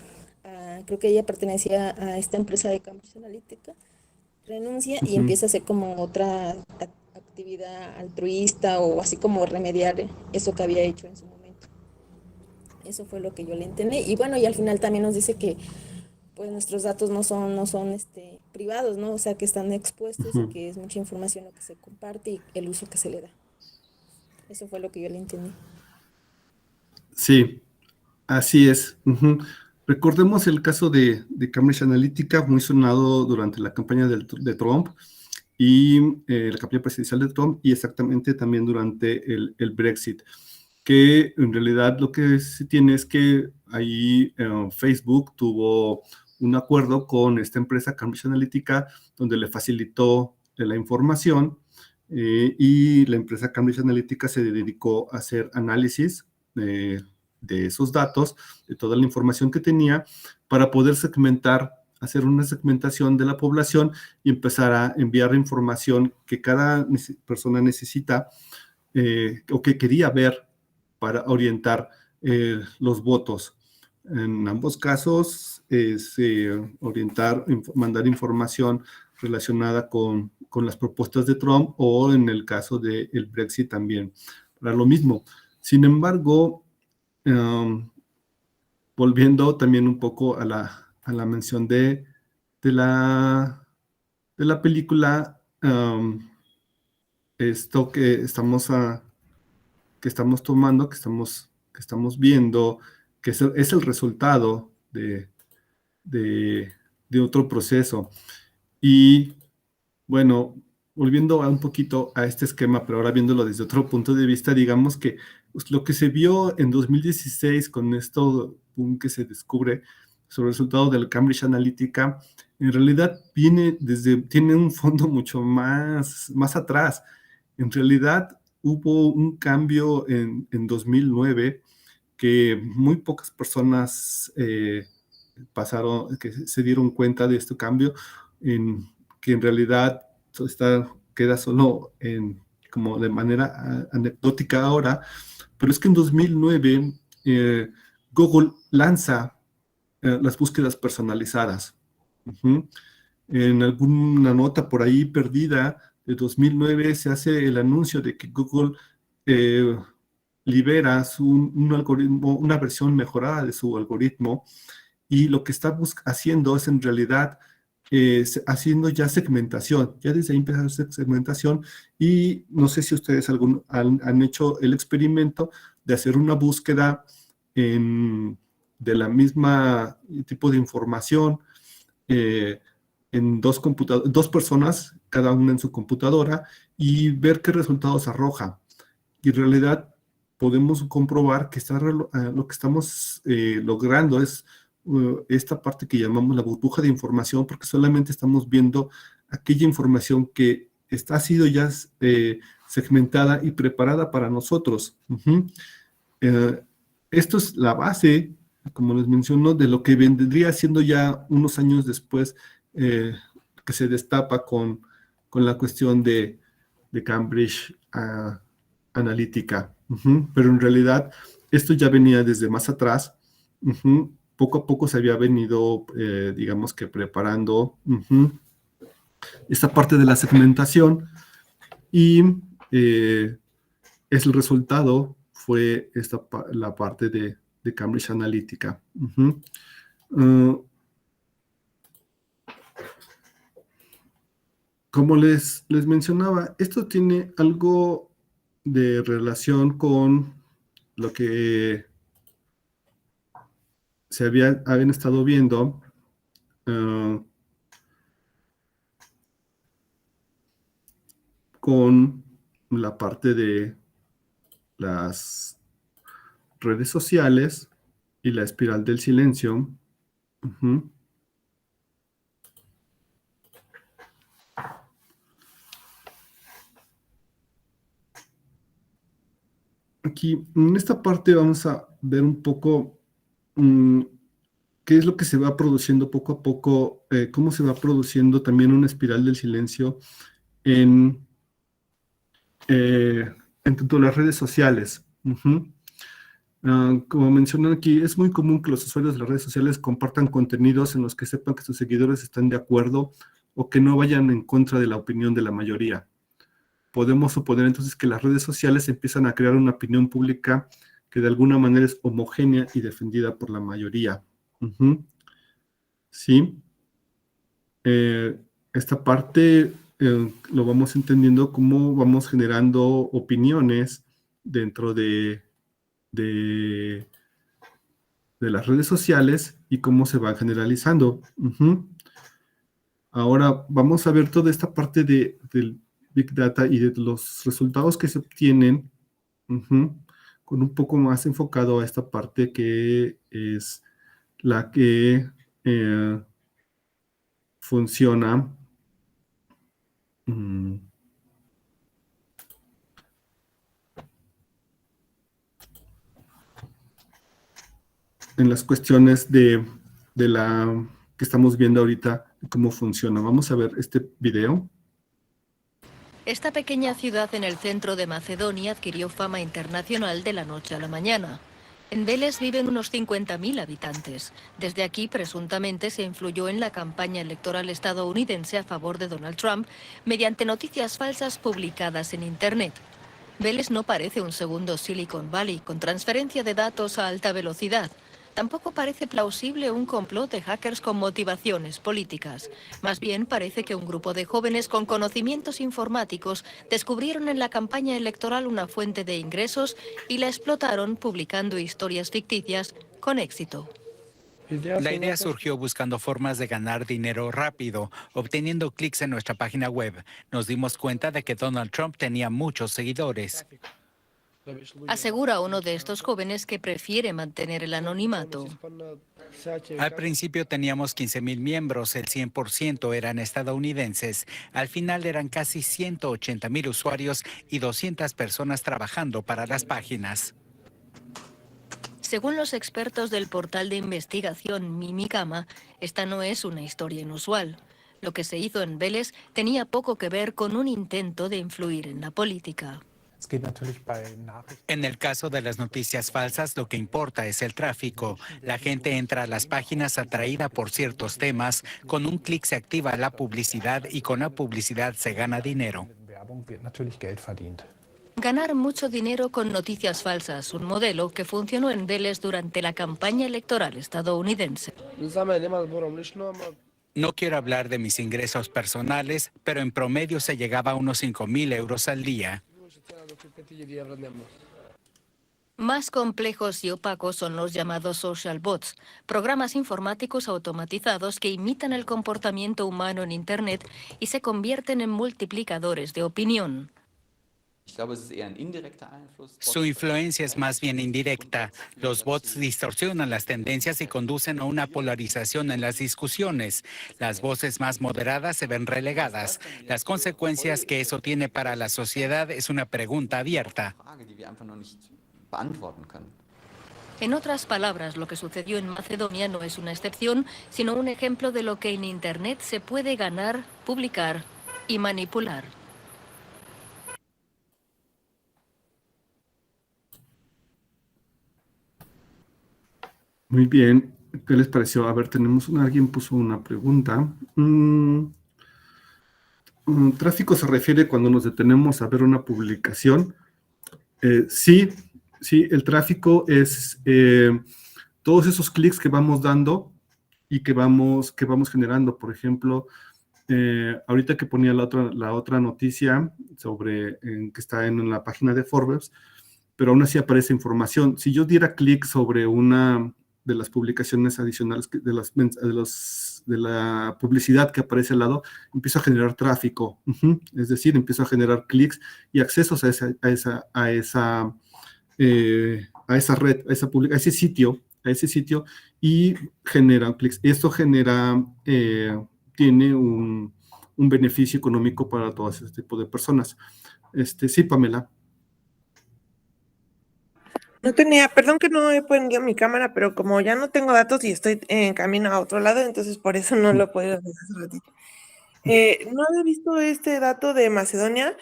Creo que ella pertenecía a esta empresa de Cambridge Analytica, renuncia y ujú. empieza a hacer como otra actividad altruista o así como remediar eso que había hecho en su momento. Eso fue lo que yo le entendí. Y bueno, y al final también nos dice que pues nuestros datos no son privados, ¿no? O sea, que están expuestos y Ujú. que es mucha información lo que se comparte y el uso que se le da. Eso fue lo que yo le entendí. Sí, así es. Ujú. Recordemos el caso de Cambridge Analytica, muy sonado durante la campaña de Trump y la campaña presidencial de Trump y exactamente también durante el Brexit, que en realidad lo que se tiene es que ahí Facebook tuvo un acuerdo con esta empresa Cambridge Analytica donde le facilitó la información y la empresa Cambridge Analytica se dedicó a hacer análisis de esos datos, de toda la información que tenía, para poder hacer una segmentación de la población y empezar a enviar información que cada persona necesita o que quería ver para orientar los votos. En ambos casos es mandar información relacionada con las propuestas de Trump o en el caso del Brexit también, para lo mismo. Sin embargo, um, volviendo también un poco a la mención de la película, esto que estamos tomando, que estamos viendo, que es el resultado de, de otro proceso. Y bueno, volviendo un poquito a este esquema, pero ahora viéndolo desde otro punto de vista, digamos que pues, lo que se vio en 2016 con esto que se descubre sobre el resultado del Cambridge Analytica, en realidad tiene un fondo mucho más atrás. En realidad hubo un cambio en 2009 que muy pocas personas que se dieron cuenta de este cambio, que en realidad queda solo como de manera anecdótica ahora, pero es que en 2009 Google lanza las búsquedas personalizadas. Ujú. En alguna nota por ahí perdida de 2009 se hace el anuncio de que Google eh, libera un algoritmo, una versión mejorada de su algoritmo y lo que está haciendo es en realidad haciendo ya segmentación. Ya desde ahí empieza a hacer segmentación y no sé si ustedes han hecho el experimento de hacer una búsqueda de la misma tipo de información en dos personas, cada una en su computadora, y ver qué resultados arroja. Y en realidad podemos comprobar que lo que estamos logrando es esta parte que llamamos la burbuja de información, porque solamente estamos viendo aquella información que ha sido ya segmentada y preparada para nosotros. Uh-huh. Esto es la base, como les menciono, de lo que vendría siendo ya unos años después que se destapa con la cuestión de Cambridge Analytica. Uh-huh. Pero en realidad esto ya venía desde más atrás. Uh-huh. Poco a poco se había venido, digamos que preparando esta parte de la segmentación y es el resultado fue la parte de Cambridge Analytica. Como les mencionaba, esto tiene algo de relación con lo que habían estado viendo con la parte de las redes sociales y la espiral del silencio. Aquí, en esta parte vamos a ver un poco qué es lo que se va produciendo poco a poco, cómo se va produciendo también una espiral del silencio en tanto las redes sociales. Como mencioné aquí, es muy común que los usuarios de las redes sociales compartan contenidos en los que sepan que sus seguidores están de acuerdo o que no vayan en contra de la opinión de la mayoría. Podemos suponer entonces que las redes sociales empiezan a crear una opinión pública que de alguna manera es homogénea y defendida por la mayoría. ¿Sí? Esta parte lo vamos entendiendo cómo vamos generando opiniones dentro de las redes sociales y cómo se van generalizando. Ahora vamos a ver toda esta parte del Big Data y de los resultados que se obtienen con un poco más enfocado a esta parte que es la que funciona en las cuestiones de la que estamos viendo ahorita, cómo funciona. Vamos a ver este video. Esta pequeña ciudad en el centro de Macedonia adquirió fama internacional de la noche a la mañana. En Veles viven unos 50.000 habitantes. Desde aquí, presuntamente, se influyó en la campaña electoral estadounidense a favor de Donald Trump mediante noticias falsas publicadas en Internet. Veles no parece un segundo Silicon Valley, con transferencia de datos a alta velocidad. Tampoco parece plausible un complot de hackers con motivaciones políticas. Más bien parece que un grupo de jóvenes con conocimientos informáticos descubrieron en la campaña electoral una fuente de ingresos y la explotaron publicando historias ficticias con éxito. La idea surgió buscando formas de ganar dinero rápido, obteniendo clics en nuestra página web. Nos dimos cuenta de que Donald Trump tenía muchos seguidores. Asegura uno de estos jóvenes que prefiere mantener el anonimato. Al principio teníamos 15.000 miembros, el 100% eran estadounidenses. Al final eran casi 180.000 usuarios y 200 personas trabajando para las páginas. Según los expertos del portal de investigación Mimikama, esta no es una historia inusual. Lo que se hizo en Veles tenía poco que ver con un intento de influir en la política. En el caso de las noticias falsas, lo que importa es el tráfico. La gente entra a las páginas atraída por ciertos temas, con un clic se activa la publicidad y con la publicidad se gana dinero. Ganar mucho dinero con noticias falsas, un modelo que funcionó en Veles durante la campaña electoral estadounidense. No quiero hablar de mis ingresos personales, pero en promedio se llegaba a unos 5.000 euros al día. Más complejos y opacos son los llamados social bots, programas informáticos automatizados que imitan el comportamiento humano en Internet y se convierten en multiplicadores de opinión. Su influencia es más bien indirecta. Los bots distorsionan las tendencias y conducen a una polarización en las discusiones. Las voces más moderadas se ven relegadas. Las consecuencias que eso tiene para la sociedad es una pregunta abierta. En otras palabras, lo que sucedió en Macedonia no es una excepción, sino un ejemplo de lo que en Internet se puede ganar, publicar y manipular. Muy bien, ¿qué les pareció? A ver, alguien puso una pregunta. Tráfico se refiere cuando nos detenemos a ver una publicación. Sí, Sí, el tráfico es todos esos clics que vamos dando y que vamos generando. Por ejemplo, ahorita que ponía la otra noticia sobre que está en la página de Forbes, pero aún así aparece información. Si yo diera clic sobre una de las publicaciones adicionales, de la publicidad que aparece al lado, empiezo a generar tráfico. Es decir, empiezo a generar clics y accesos a esa red, a ese sitio, y genera clics. Esto tiene un beneficio económico para todo ese tipo de personas. Sí, Pamela. No tenía, perdón que no he prendido mi cámara, pero como ya no tengo datos y estoy en camino a otro lado, entonces por eso no lo puedo hacer hace ratito. No había visto este dato de Macedonia,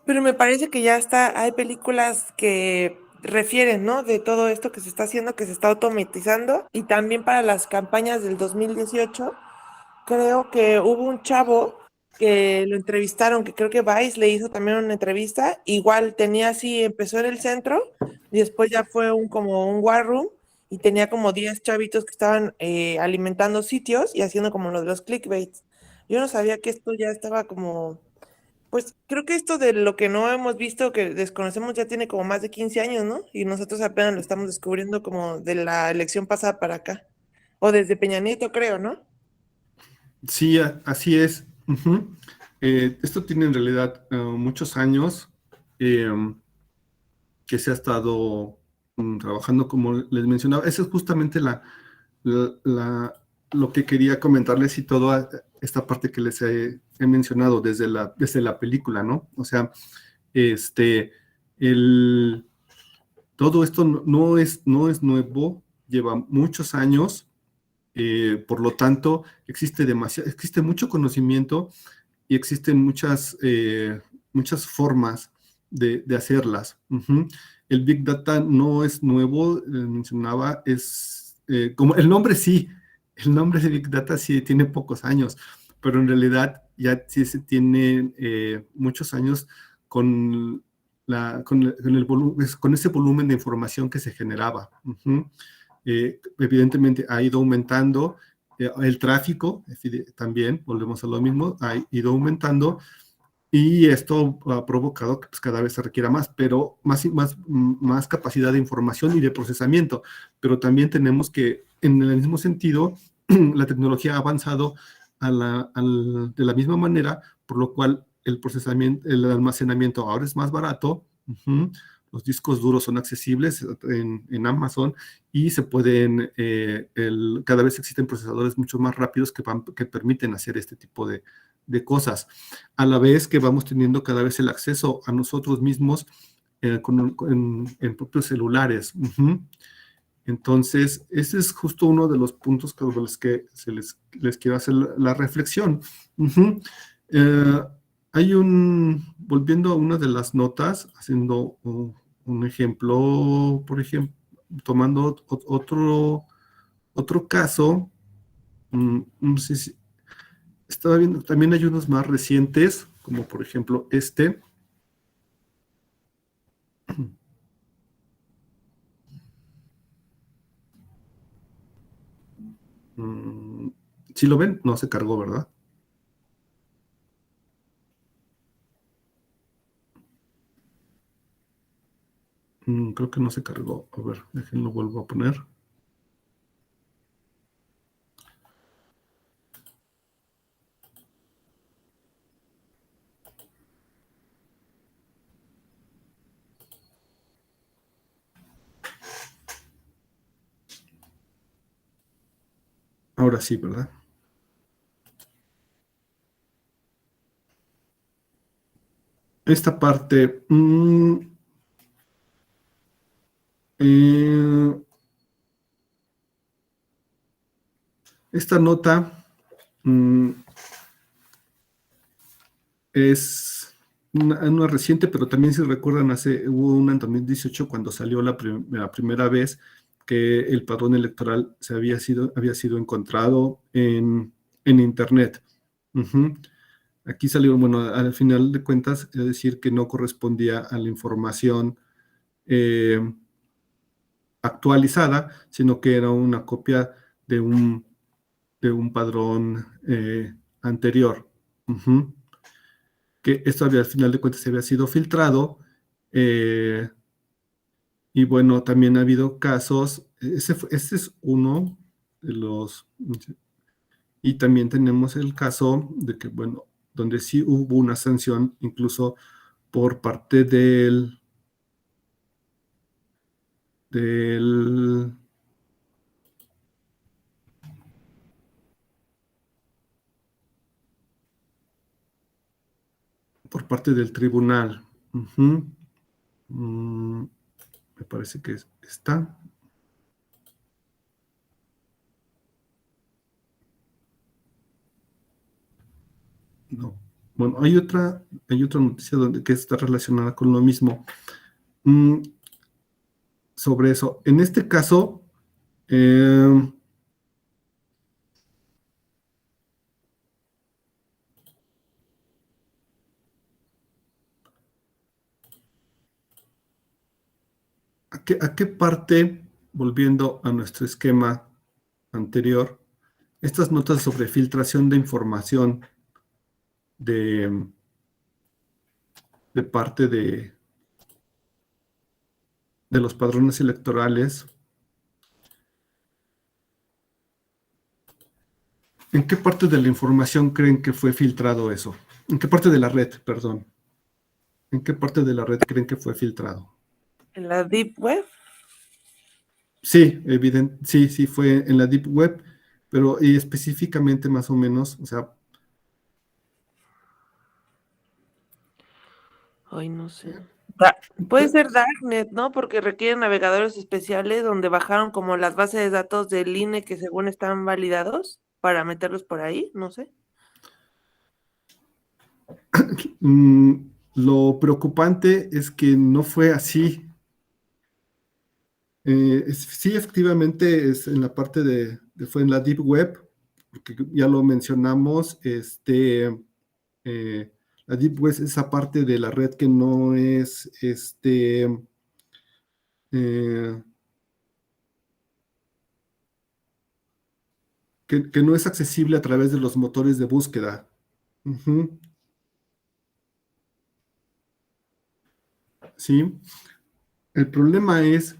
pero me parece que ya hay películas que refieren, ¿no? De todo esto que se está haciendo, que se está automatizando, y también para las campañas del 2018, creo que hubo un chavo que lo entrevistaron, que creo que Vice le hizo también una entrevista, igual empezó en el centro, y después ya fue como un war room, y tenía como 10 chavitos que estaban alimentando sitios y haciendo como lo de los clickbaits. Yo no sabía que esto ya estaba como, pues creo que esto de lo que no hemos visto, que desconocemos, ya tiene como más de 15 años, ¿no? Y nosotros apenas lo estamos descubriendo como de la elección pasada para acá, o desde Peña Nieto, creo, ¿no? Sí, así es. Esto tiene en realidad muchos años que se ha estado trabajando, como les mencionaba. Esa es justamente lo que quería comentarles, y toda esta parte que les he mencionado desde la película, ¿no? O sea, todo esto no es nuevo, lleva muchos años. Por lo tanto, existe mucho conocimiento y existen muchas formas de hacerlas. El Big Data no es nuevo, mencionaba, como el nombre sí, el nombre de Big Data sí tiene pocos años, pero en realidad ya sí se tiene muchos años con ese volumen de información que se generaba. Evidentemente ha ido aumentando el tráfico, también, volvemos a lo mismo, ha ido aumentando, y esto ha provocado que pues, cada vez se requiera más, pero más capacidad de información y de procesamiento. Pero también tenemos que, en el mismo sentido, la tecnología ha avanzado de la misma manera, por lo cual el almacenamiento ahora es más barato. Los discos duros son accesibles en Amazon, y se pueden, cada vez existen procesadores mucho más rápidos que permiten hacer este tipo de cosas, a la vez que vamos teniendo cada vez el acceso a nosotros mismos en propios celulares. Entonces, ese es justo uno de los puntos con los que les quiero hacer la reflexión. Volviendo a una de las notas, haciendo un ejemplo, por ejemplo, tomando otro caso, no sé si estaba viendo, también hay unos más recientes, como por ejemplo este. ¿Sí lo ven? No se cargó, ¿verdad? Creo que no se cargó. A ver, déjenlo, vuelvo a poner. Ahora sí, ¿verdad? Esta parte... esta nota es una reciente, pero también, si recuerdan, hubo una en 2018 cuando salió la primera vez que el padrón electoral había sido encontrado en Internet. Aquí salió, bueno, al final de cuentas, es decir, que no correspondía a la información actualizada, sino que era una copia de un padrón anterior. Que esto al final de cuentas había sido filtrado. Y bueno, también ha habido casos, ese es uno de los, y también tenemos el caso de que, bueno, donde sí hubo una sanción, incluso por parte por parte del tribunal. Me parece que está. No. Bueno, hay otra noticia que está relacionada con lo mismo. Sobre eso. En este caso, ¿a qué parte, volviendo a nuestro esquema anterior, estas notas sobre filtración de información de parte de los padrones electorales, ¿en qué parte de la información creen que fue filtrado eso? ¿En qué parte de la red, perdón? ¿En qué parte de la red creen que fue filtrado? ¿En la Deep Web? Sí, sí, fue en la Deep Web, pero y específicamente más o menos, o sea... Ay, no sé. Puede ser Darknet, ¿no? Porque requiere navegadores especiales donde bajaron como las bases de datos del INE que según están validados para meterlos por ahí, no sé. Lo preocupante es que no fue así. Sí, efectivamente es en la parte fue en la Deep Web, porque ya lo mencionamos, la Deep Web es esa parte de la red que no es, que no es accesible a través de los motores de búsqueda. ¿Sí? El problema es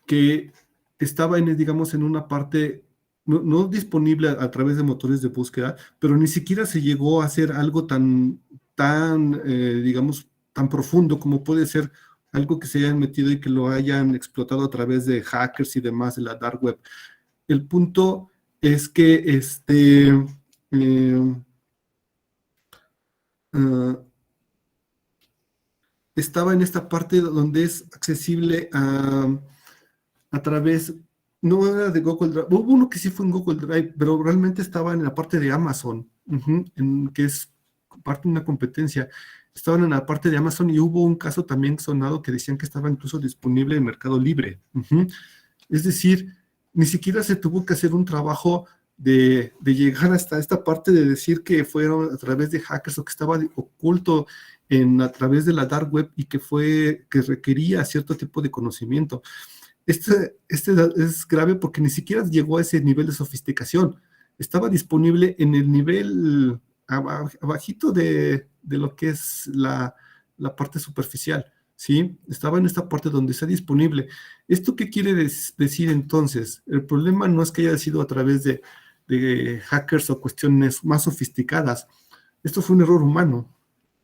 que estaba digamos, en una parte no disponible a través de motores de búsqueda, pero ni siquiera se llegó a hacer algo tan digamos, tan profundo como puede ser algo que se hayan metido y que lo hayan explotado a través de hackers y demás de la dark web. El punto es que estaba en esta parte donde es accesible a través, no era de Google Drive, hubo uno que sí fue en Google Drive, pero realmente estaba en la parte de Amazon, que es parte de una competencia. Estaban en la parte de Amazon y hubo un caso también sonado que decían que estaba incluso disponible en Mercado Libre. Es decir, ni siquiera se tuvo que hacer un trabajo de llegar hasta esta parte de decir que fueron a través de hackers o que estaba oculto a través de la dark web y que requería cierto tipo de conocimiento. Este es grave porque ni siquiera llegó a ese nivel de sofisticación. Estaba disponible en el nivel abajito de lo que es la parte superficial, ¿sí? Estaba en esta parte donde está disponible. ¿Esto qué quiere decir entonces? El problema no es que haya sido a través de hackers o cuestiones más sofisticadas. Esto fue un error humano,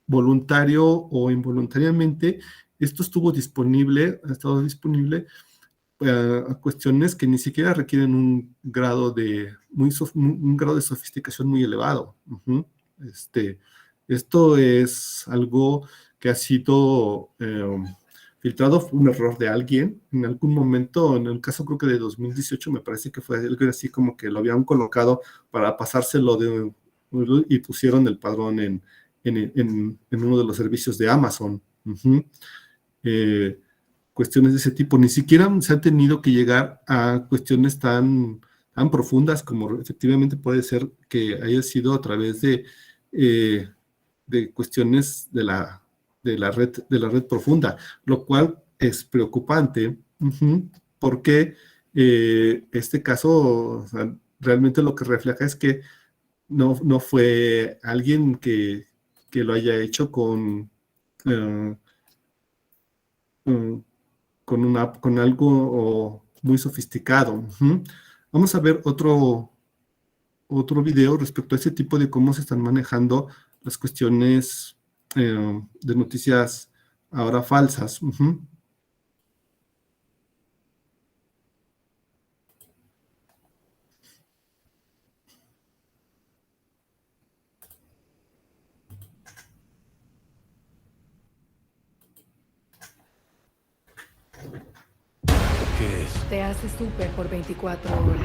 voluntario o involuntariamente. Esto ha estado disponible a cuestiones que ni siquiera requieren un grado de sofisticación muy elevado. Esto es algo que ha sido filtrado, fue un error de alguien en algún momento, en el caso creo que de 2018 me parece que fue algo así como que lo habían colocado para pasárselo y pusieron el padrón en uno de los servicios de Amazon. Cuestiones de ese tipo, ni siquiera se han tenido que llegar a cuestiones tan profundas como efectivamente puede ser que haya sido a través de cuestiones de la red profunda, lo cual es preocupante. porque este caso, o sea, realmente lo que refleja es que no fue alguien que lo haya hecho con algo muy sofisticado. Vamos a ver otro video respecto a ese tipo de cómo se están manejando las cuestiones de noticias ahora falsas. ¿Qué es? Te hace súper por 24 horas.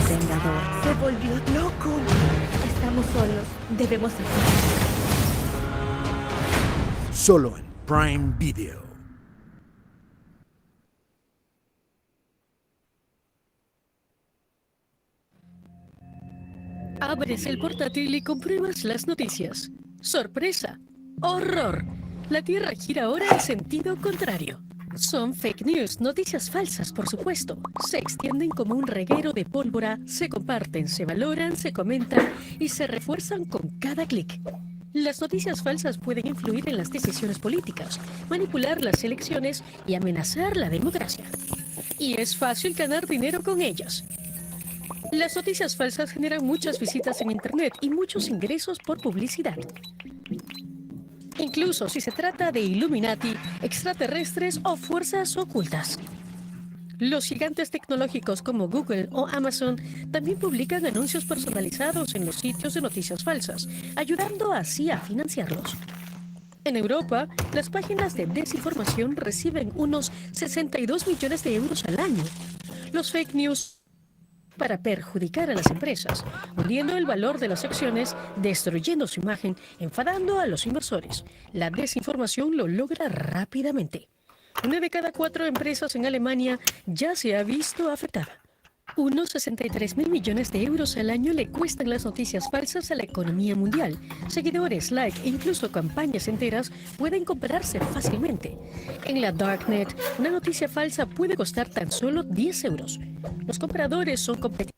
Vengador se volvió loco. Estamos solos. Debemos hacer. Solo en Prime Video. Abres el portátil y compruebas las noticias. ¡Sorpresa! ¡Horror! La Tierra gira ahora en sentido contrario. Son fake news, noticias falsas, por supuesto. Se extienden como un reguero de pólvora, se comparten, se valoran, se comentan y se refuerzan con cada clic. Las noticias falsas pueden influir en las decisiones políticas, manipular las elecciones y amenazar la democracia. Y es fácil ganar dinero con ellas. Las noticias falsas generan muchas visitas en Internet y muchos ingresos por publicidad. Incluso si se trata de Illuminati, extraterrestres o fuerzas ocultas. Los gigantes tecnológicos como Google o Amazon también publican anuncios personalizados en los sitios de noticias falsas, ayudando así a financiarlos. En Europa, las páginas de desinformación reciben unos 62 millones de euros al año. Los fake news para perjudicar a las empresas, hundiendo el valor de las acciones, destruyendo su imagen, enfadando a los inversores. La desinformación lo logra rápidamente. 1 de cada 4 empresas en Alemania ya se ha visto afectada. Unos 63.000 millones de euros al año le cuestan las noticias falsas a la economía mundial. Seguidores, like e incluso campañas enteras pueden comprarse fácilmente. En la Darknet, una noticia falsa puede costar tan solo 10 euros. Los compradores son competitivos.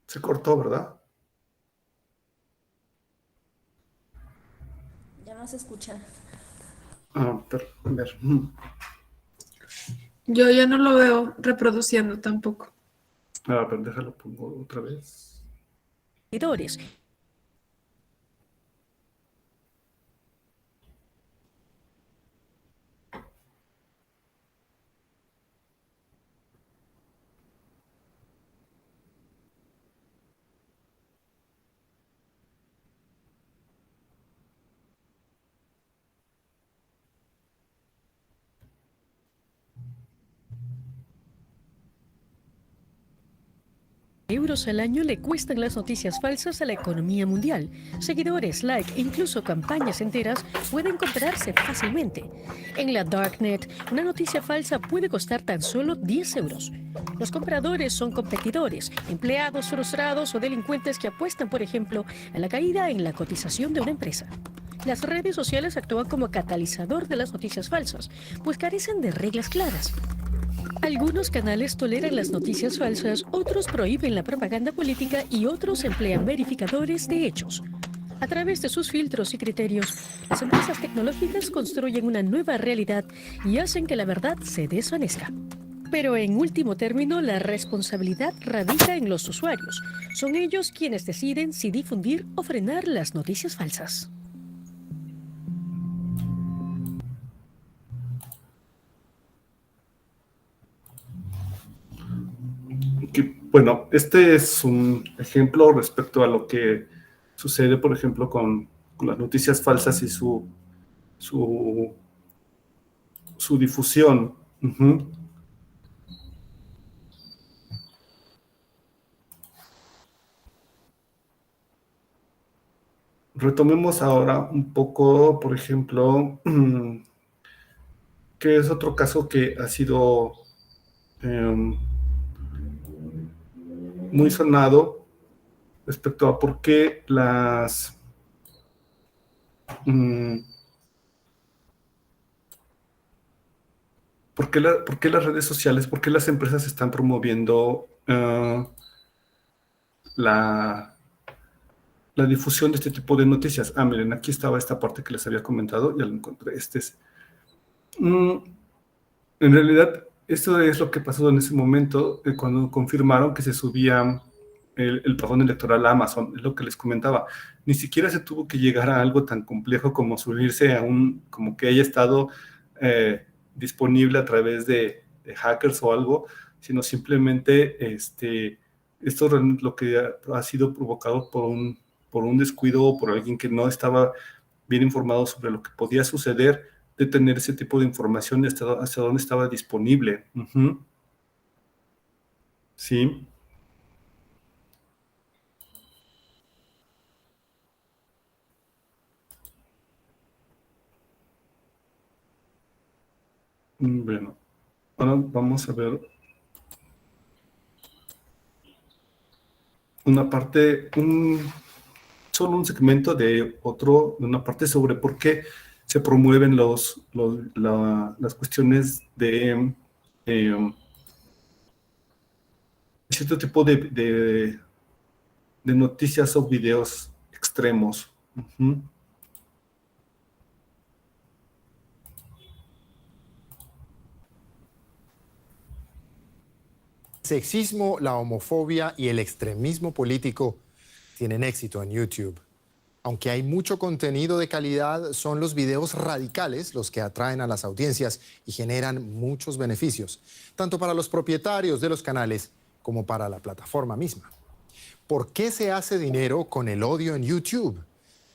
Se cortó, ¿verdad? Ya no se escucha. A ver. Yo ya no lo veo reproduciendo tampoco. A ver, déjalo, pongo otra vez. Seguidores. Euros al año le cuestan las noticias falsas a la economía mundial. Seguidores, like e incluso campañas enteras pueden comprarse fácilmente. En la Darknet, una noticia falsa puede costar tan solo 10 euros. Los compradores son competidores, empleados frustrados o delincuentes que apuestan, por ejemplo, a la caída en la cotización de una empresa. Las redes sociales actúan como catalizador de las noticias falsas, pues carecen de reglas claras. Algunos canales toleran las noticias falsas, otros prohíben la propaganda política y otros emplean verificadores de hechos. A través de sus filtros y criterios, las empresas tecnológicas construyen una nueva realidad y hacen que la verdad se desvanezca. Pero en último término, la responsabilidad radica en los usuarios. Son ellos quienes deciden si difundir o frenar las noticias falsas. Bueno, este es un ejemplo respecto a lo que sucede, por ejemplo, con las noticias falsas y su difusión. Uh-huh. Retomemos ahora un poco, por ejemplo, que es otro caso que ha sido muy sonado respecto a por qué ¿por qué las redes sociales, por qué las empresas están promoviendo la difusión de este tipo de noticias? Miren, aquí estaba esta parte que les había comentado, ya lo encontré. En realidad, esto es lo que pasó en ese momento, cuando confirmaron que se subía el padrón electoral a Amazon, es lo que les comentaba. Ni siquiera se tuvo que llegar a algo tan complejo como subirse a como que haya estado disponible a través de hackers o algo, sino simplemente esto realmente lo que ha sido provocado por un descuido o por alguien que no estaba bien informado sobre lo que podía suceder, de tener ese tipo de información y hasta dónde estaba disponible. Uh-huh. Sí. Bueno, ahora vamos a ver una parte, solo un segmento de una parte sobre por qué se promueven las cuestiones de cierto tipo de noticias o videos extremos. Uh-huh. El sexismo, la homofobia y el extremismo político tienen éxito en YouTube. Aunque hay mucho contenido de calidad, son los videos radicales los que atraen a las audiencias y generan muchos beneficios, tanto para los propietarios de los canales como para la plataforma misma. ¿Por qué se hace dinero con el odio en YouTube?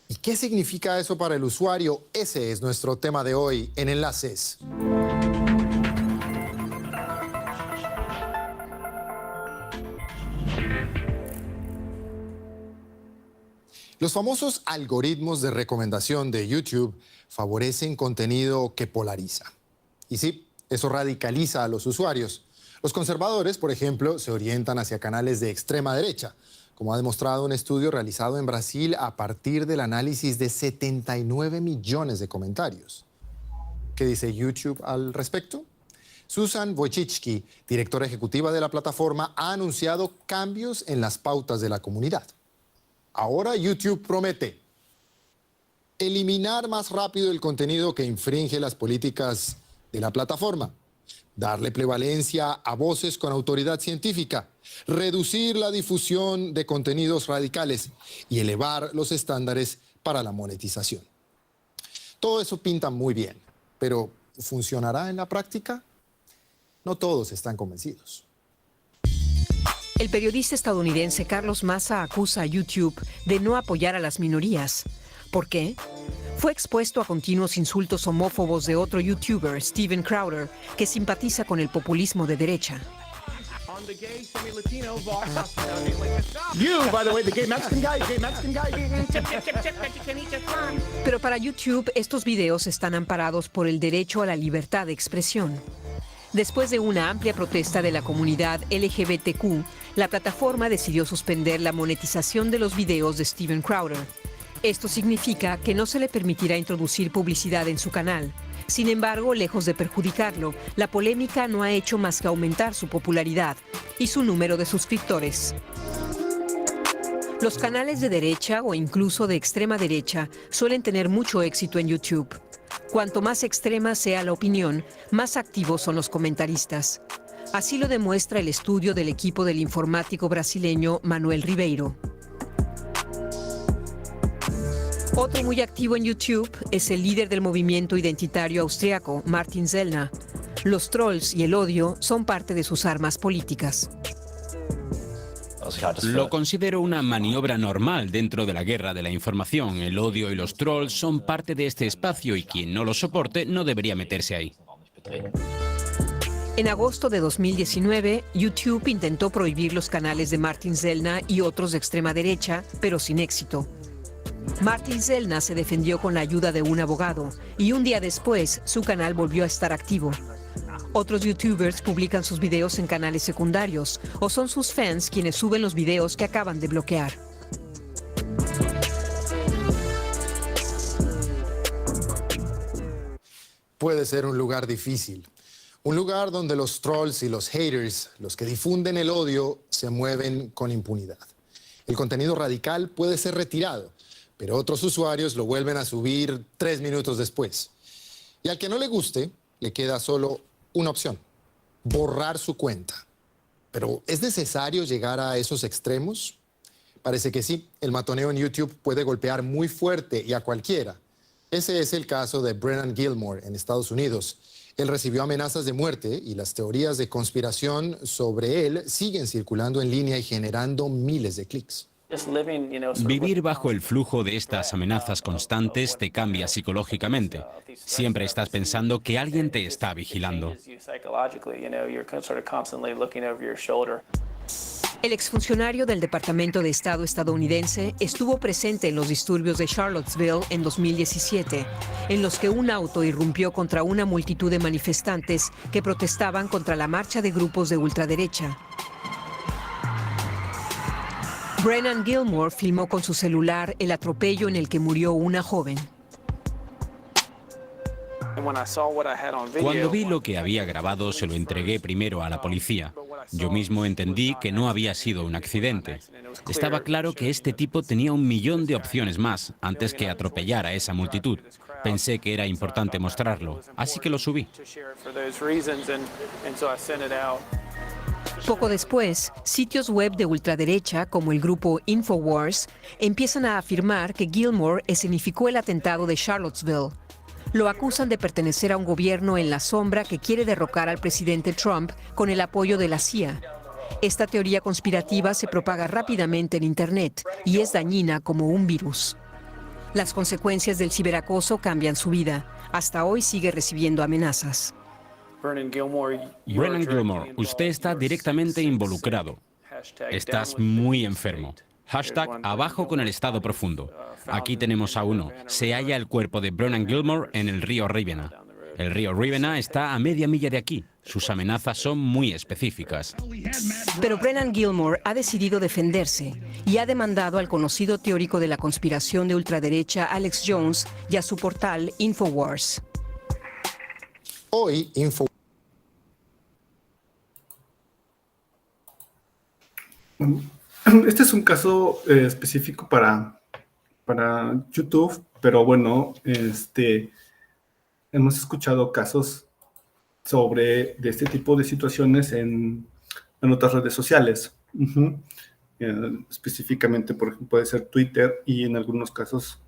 ¿Y qué significa eso para el usuario? Ese es nuestro tema de hoy en Enlaces. Los famosos algoritmos de recomendación de YouTube favorecen contenido que polariza. Y sí, eso radicaliza a los usuarios. Los conservadores, por ejemplo, se orientan hacia canales de extrema derecha, como ha demostrado un estudio realizado en Brasil a partir del análisis de 79 millones de comentarios. ¿Qué dice YouTube al respecto? Susan Wojcicki, directora ejecutiva de la plataforma, ha anunciado cambios en las pautas de la comunidad. Ahora YouTube promete eliminar más rápido el contenido que infringe las políticas de la plataforma, darle prevalencia a voces con autoridad científica, reducir la difusión de contenidos radicales y elevar los estándares para la monetización. Todo eso pinta muy bien, pero ¿funcionará en la práctica? No todos están convencidos. El periodista estadounidense Carlos Massa acusa a YouTube de no apoyar a las minorías. ¿Por qué? Fue expuesto a continuos insultos homófobos de otro youtuber, Steven Crowder, que simpatiza con el populismo de derecha. Pero para YouTube, estos videos están amparados por el derecho a la libertad de expresión. Después de una amplia protesta de la comunidad LGBTQ, la plataforma decidió suspender la monetización de los videos de Steven Crowder. Esto significa que no se le permitirá introducir publicidad en su canal. Sin embargo, lejos de perjudicarlo, la polémica no ha hecho más que aumentar su popularidad y su número de suscriptores. Los canales de derecha o incluso de extrema derecha suelen tener mucho éxito en YouTube. Cuanto más extrema sea la opinión, más activos son los comentaristas. Así lo demuestra el estudio del equipo del informático brasileño Manuel Ribeiro. Otro muy activo en YouTube es el líder del movimiento identitario austriaco, Martin Sellner. Los trolls y el odio son parte de sus armas políticas. Lo considero una maniobra normal dentro de la guerra de la información. El odio y los trolls son parte de este espacio y quien no lo soporte no debería meterse ahí. En agosto de 2019, YouTube intentó prohibir los canales de Martin Selna y otros de extrema derecha, pero sin éxito. Martin Selna se defendió con la ayuda de un abogado y un día después su canal volvió a estar activo. Otros youtubers publican sus videos en canales secundarios o son sus fans quienes suben los videos que acaban de bloquear. Puede ser un lugar difícil. Un lugar donde los trolls y los haters, los que difunden el odio, se mueven con impunidad. El contenido radical puede ser retirado, pero otros usuarios lo vuelven a subir 3 minutos después. Y al que no le guste, le queda solo una opción: borrar su cuenta. Pero ¿es necesario llegar a esos extremos? Parece que sí. El matoneo en YouTube puede golpear muy fuerte y a cualquiera. Ese es el caso de Brennan Gilmore en Estados Unidos. Él recibió amenazas de muerte y las teorías de conspiración sobre él siguen circulando en línea y generando miles de clics. Vivir bajo el flujo de estas amenazas constantes te cambia psicológicamente. Siempre estás pensando que alguien te está vigilando. El exfuncionario del Departamento de Estado estadounidense estuvo presente en los disturbios de Charlottesville en 2017, en los que un auto irrumpió contra una multitud de manifestantes que protestaban contra la marcha de grupos de ultraderecha. Brennan Gilmore filmó con su celular el atropello en el que murió una joven. Cuando vi lo que había grabado, se lo entregué primero a la policía. Yo mismo entendí que no había sido un accidente. Estaba claro que este tipo tenía 1 millón de opciones más antes que atropellar a esa multitud. Pensé que era importante mostrarlo, así que lo subí. Poco después, sitios web de ultraderecha como el grupo Infowars empiezan a afirmar que Gilmore escenificó el atentado de Charlottesville. Lo acusan de pertenecer a un gobierno en la sombra que quiere derrocar al presidente Trump con el apoyo de la CIA. Esta teoría conspirativa se propaga rápidamente en Internet y es dañina como un virus. Las consecuencias del ciberacoso cambian su vida. Hasta hoy sigue recibiendo amenazas. Brennan Gilmore, usted está directamente involucrado. Estás muy enfermo. Hashtag abajo con el estado profundo. Aquí tenemos a uno. Se halla el cuerpo de Brennan Gilmore en el río Rivena. El río Rivena está a media milla de aquí. Sus amenazas son muy específicas. Pero Brennan Gilmore ha decidido defenderse y ha demandado al conocido teórico de la conspiración de ultraderecha Alex Jones y a su portal Infowars. Hoy, Este es un caso específico para YouTube, pero bueno, hemos escuchado casos de este tipo de situaciones en otras redes sociales. Específicamente, por ejemplo, puede ser Twitter y en algunos casos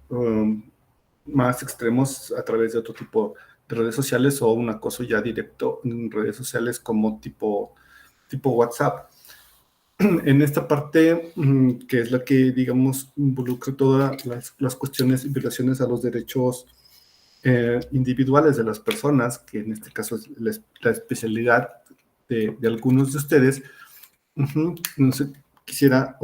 más extremos a través de otro tipo de redes sociales o un acoso ya directo en redes sociales como tipo WhatsApp. En esta parte, que es la que, digamos, involucra todas las cuestiones y violaciones a los derechos individuales de las personas, que en este caso es la especialidad de algunos de ustedes, no sé, quisiera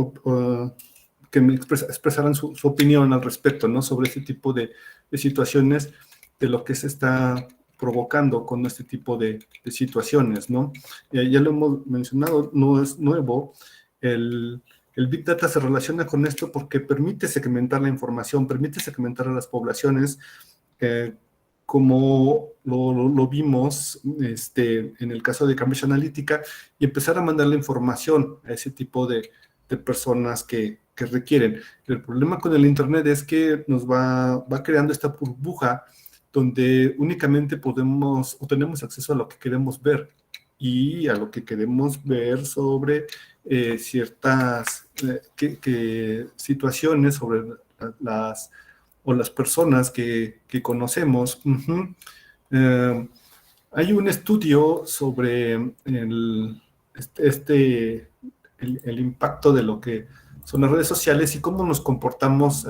que me expresaran su opinión al respecto, ¿no? Sobre este tipo de situaciones, de lo que se está provocando con este tipo de situaciones, ¿no? Ya lo hemos mencionado, no es nuevo. El Big Data se relaciona con esto porque permite segmentar la información, permite segmentar a las poblaciones, como lo vimos en el caso de Cambridge Analytica, y empezar a mandar la información a ese tipo de personas que requieren. El problema con el Internet es que nos va creando esta burbuja donde únicamente podemos o tenemos acceso a lo que queremos ver y a lo que queremos ver sobre ciertas situaciones, sobre las personas que conocemos. Hay un estudio sobre el impacto de lo que son las redes sociales y cómo nos comportamos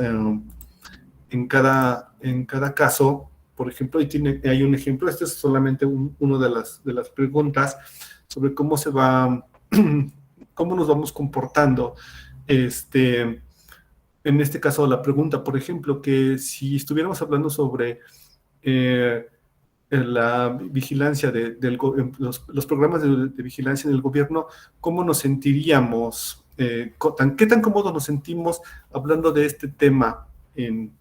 en cada caso. Por ejemplo, hay un ejemplo, este es solamente uno de las preguntas sobre cómo nos vamos comportando. En este caso, la pregunta, por ejemplo, que si estuviéramos hablando sobre la vigilancia los programas de vigilancia del gobierno, ¿cómo nos sentiríamos? ¿Qué tan cómodos nos sentimos hablando de este tema en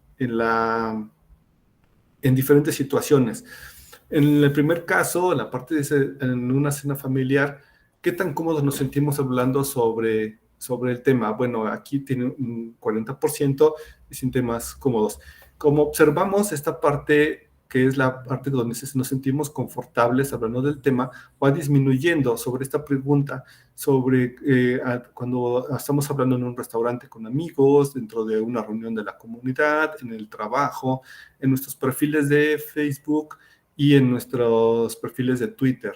diferentes situaciones? En el primer caso, en la parte en una cena familiar, ¿qué tan cómodos nos sentimos hablando sobre el tema? Bueno, aquí tiene un 40%, se sienten más cómodos. Como observamos, esta parte, que es la parte donde nos sentimos confortables hablando del tema, va disminuyendo sobre esta pregunta, sobre cuando estamos hablando en un restaurante con amigos, dentro de una reunión de la comunidad, en el trabajo, en nuestros perfiles de Facebook y en nuestros perfiles de Twitter.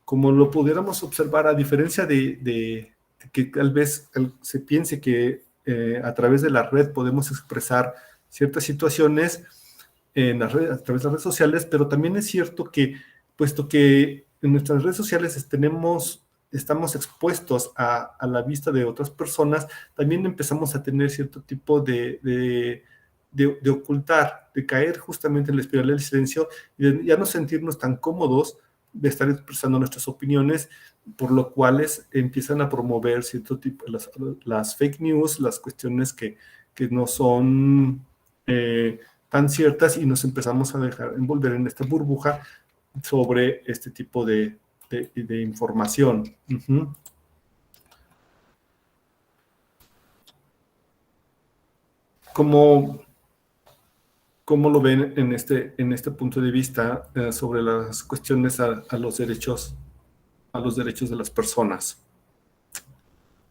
Como lo pudiéramos observar, a diferencia de que tal vez se piense que a través de la red podemos expresar ciertas situaciones a través de las redes sociales, pero también es cierto que, puesto que en nuestras redes sociales estamos expuestos a la vista de otras personas, también empezamos a tener cierto tipo de ocultar, de caer justamente en la espiral del silencio y de ya no sentirnos tan cómodos de estar expresando nuestras opiniones, por lo cual empiezan a promover cierto tipo, las fake news, las cuestiones que no son tan ciertas, y nos empezamos a dejar envolver en esta burbuja sobre este tipo de información. ¿Cómo lo ven en este punto de vista sobre las cuestiones a los derechos de las personas?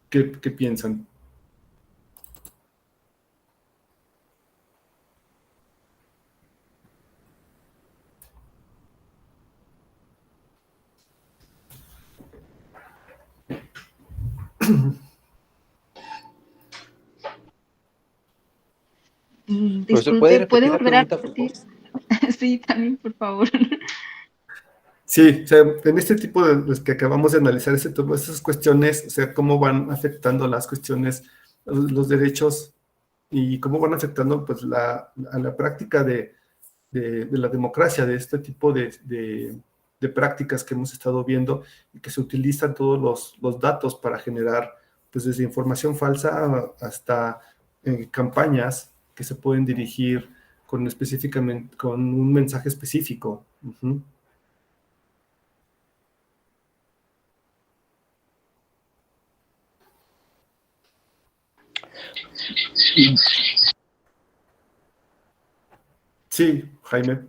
¿Qué piensan? Disculpe, ¿puede volver a repetir? Sí, también, por favor. Sí, o sea, en este tipo de los que acabamos de analizar, esas cuestiones, o sea, cómo van afectando las cuestiones, los derechos, y cómo van afectando pues a la práctica de la democracia, de este tipo de prácticas que hemos estado viendo, y que se utilizan todos los datos para generar, pues desde información falsa hasta campañas que se pueden dirigir específicamente con un mensaje específico. Sí, Jaime.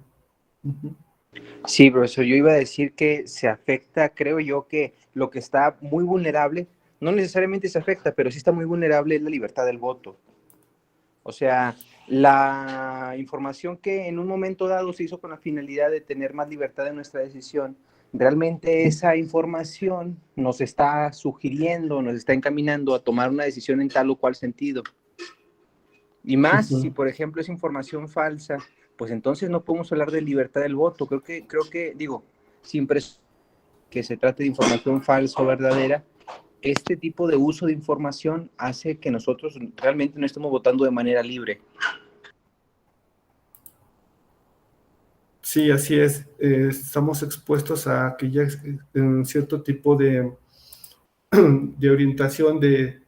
Sí, profesor, yo iba a decir que se afecta, creo yo, que lo que está muy vulnerable, no necesariamente se afecta, pero sí está muy vulnerable, es la libertad del voto. O sea, la información que en un momento dado se hizo con la finalidad de tener más libertad en nuestra decisión, realmente esa información nos está sugiriendo, nos está encaminando a tomar una decisión en tal o cual sentido. Y más, si por ejemplo es información falsa, pues entonces no podemos hablar de libertad del voto. Creo que digo, siempre que se trate de información falsa o verdadera, este tipo de uso de información hace que nosotros realmente no estemos votando de manera libre. Sí, así es. Estamos expuestos a que ya cierto tipo de orientación, de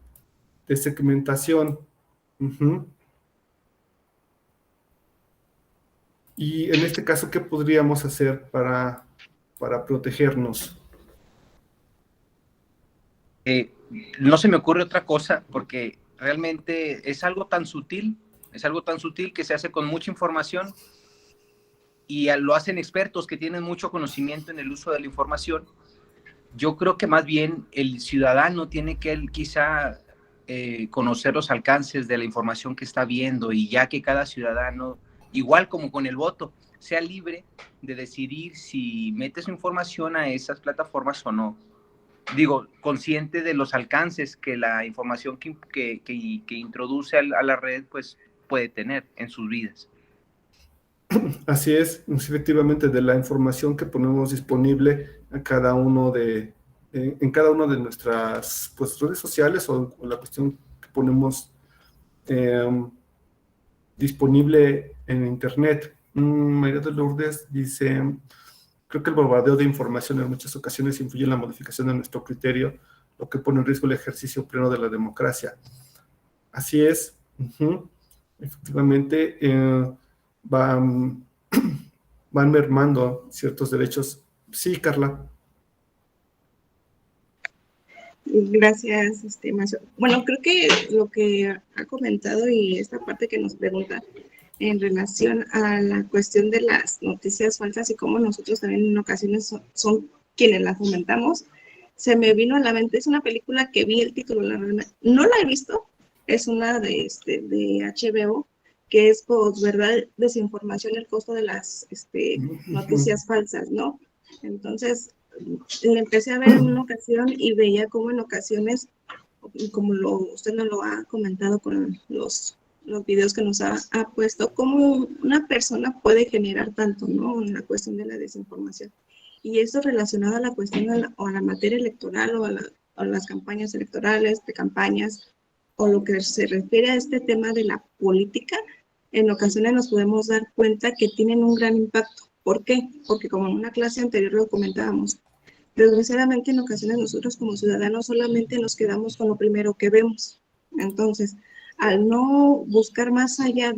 segmentación. Y en este caso, ¿qué podríamos hacer para protegernos? No se me ocurre otra cosa, porque realmente es algo tan sutil que se hace con mucha información, y lo hacen expertos que tienen mucho conocimiento en el uso de la información. Yo creo que más bien el ciudadano tiene que quizá conocer los alcances de la información que está viendo, y ya que cada ciudadano, igual como con el voto, sea libre de decidir si mete su información a esas plataformas o no. digo, consciente de los alcances que la información que introduce a la red, pues puede tener en sus vidas. Así es, efectivamente, de la información que ponemos disponible a cada uno en cada una de nuestras pues, redes sociales o la cuestión que ponemos disponible en Internet. María de Lourdes dice, creo que el bombardeo de información en muchas ocasiones influye en la modificación de nuestro criterio, lo que pone en riesgo el ejercicio pleno de la democracia. Así es, efectivamente, van mermando ciertos derechos. Sí, Carla. Gracias, Mazo. Bueno, creo que lo que ha comentado y esta parte que nos pregunta en relación a la cuestión de las noticias falsas y cómo nosotros también en ocasiones son quienes las fomentamos, se me vino a la mente, es una película que vi el título, no la he visto, es una de HBO, que es posverdad, desinformación, el costo de las noticias falsas, ¿no? Entonces, le empecé a ver en una ocasión y veía cómo en ocasiones, como usted nos lo ha comentado con los videos que nos ha puesto, cómo una persona puede generar tanto, ¿no? En la cuestión de la desinformación. Y esto relacionado a la cuestión a la materia electoral o a las campañas electorales, de campañas, o lo que se refiere a este tema de la política, en ocasiones nos podemos dar cuenta que tienen un gran impacto. ¿Por qué? Porque como en una clase anterior lo comentábamos, desgraciadamente en ocasiones nosotros como ciudadanos solamente nos quedamos con lo primero que vemos. Entonces, al no buscar más allá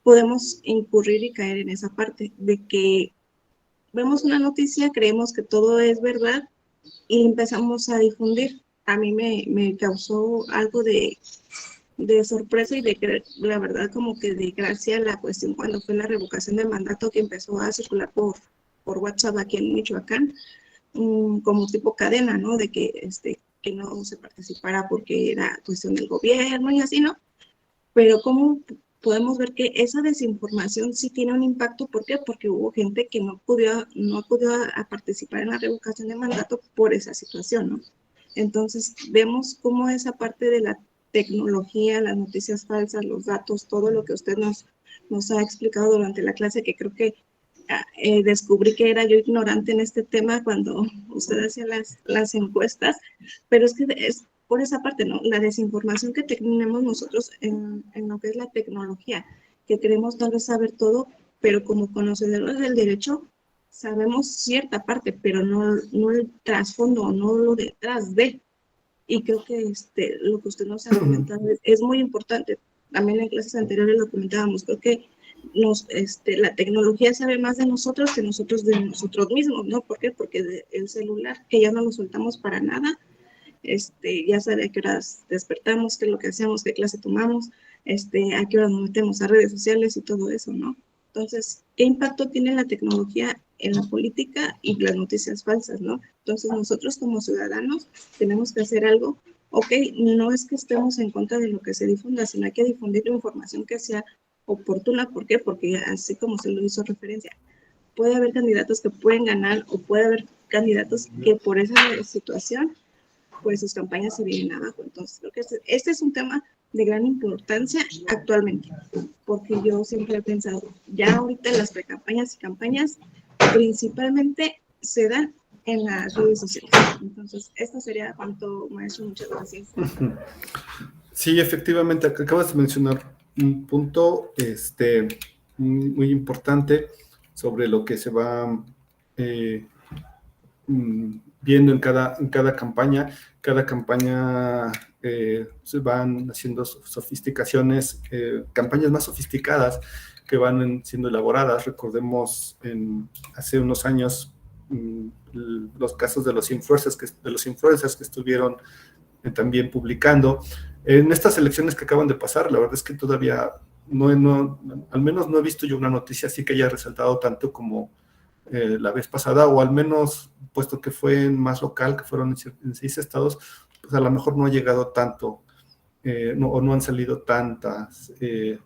podemos incurrir y caer en esa parte de que vemos una noticia, creemos que todo es verdad y empezamos a difundir. A mí me causó algo de sorpresa y la verdad como que de gracia la cuestión cuando fue la revocación de mandato que empezó a circular por WhatsApp aquí en Michoacán, como tipo cadena, ¿no? De que no se participara porque era cuestión del gobierno y así, ¿no? Pero cómo podemos ver que esa desinformación sí tiene un impacto. ¿Por qué? Porque hubo gente que no pudo a participar en la revocación de mandato por esa situación, ¿no? Entonces vemos cómo esa parte de la tecnología, las noticias falsas, los datos, todo lo que usted nos ha explicado durante la clase, que creo que descubrí que era yo ignorante en este tema cuando usted hacía las encuestas, pero es que es por esa parte, ¿no? La desinformación que tenemos nosotros en lo que es la tecnología, que queremos tal vez saber todo, pero como conocedores del derecho sabemos cierta parte, pero no el trasfondo, no lo detrás de. Y creo que lo que usted nos ha comentado es muy importante. También en clases anteriores lo comentábamos. Creo que la tecnología sabe más de nosotros que nosotros de nosotros mismos, ¿no? ¿Por qué? Porque el celular, que ya no lo soltamos para nada, ya sabe a qué horas despertamos, qué es lo que hacemos, qué clase tomamos, a qué horas nos metemos a redes sociales y todo eso, ¿no? Entonces, ¿qué impacto tiene la tecnología en la política y las noticias falsas, ¿no? Entonces, nosotros como ciudadanos tenemos que hacer algo. Ok, no es que estemos en contra de lo que se difunda, sino hay que difundir la información que sea oportuna. ¿Por qué? Porque así como se lo hizo referencia, puede haber candidatos que pueden ganar o puede haber candidatos que por esa situación, pues sus campañas se vienen abajo. Entonces, creo que este es un tema de gran importancia actualmente, porque yo siempre he pensado, ya ahorita las precampañas y campañas principalmente se dan en las redes sociales. Entonces, esto sería cuanto, maestro. Muchas gracias. Sí, efectivamente, acabas de mencionar un punto muy importante sobre lo que se va viendo en cada campaña. Cada campaña se van haciendo sofisticaciones, campañas más sofisticadas que van siendo elaboradas. Recordemos hace unos años los casos de los influencers que estuvieron también publicando. En estas elecciones que acaban de pasar, la verdad es que todavía al menos no he visto yo una noticia así que haya resaltado tanto como la vez pasada, o al menos, puesto que fue más local, que fueron en 6 estados, pues a lo mejor no ha llegado tanto, o no han salido tantas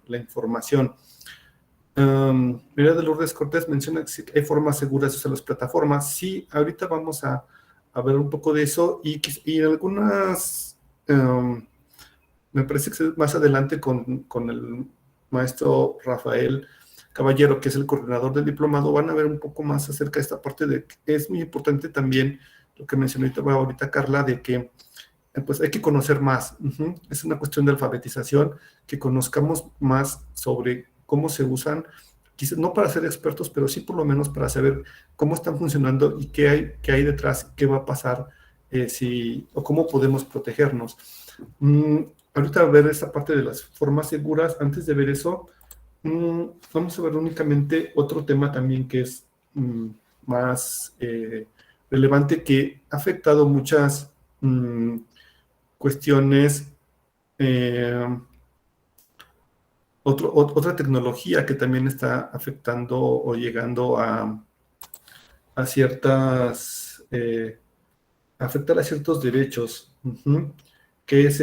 la información. María de Lourdes Cortés menciona que hay formas seguras de usar las plataformas. Sí, ahorita vamos a ver un poco de eso y algunas, me parece que más adelante con el maestro Rafael Caballero, que es el coordinador del diplomado, van a ver un poco más acerca de esta parte de que es muy importante también lo que mencionó ahorita Carla, de que pues hay que conocer más. Es una cuestión de alfabetización, que conozcamos más sobre cómo se usan, quizás no para ser expertos, pero sí por lo menos para saber cómo están funcionando y qué hay detrás, qué va a pasar, o cómo podemos protegernos. Ahorita a ver esta parte de las formas seguras. Antes de ver eso, vamos a ver únicamente otro tema también que es más relevante, que ha afectado muchas cuestiones. Otra tecnología que también está afectando o llegando a ciertas, afectar a ciertos derechos, que es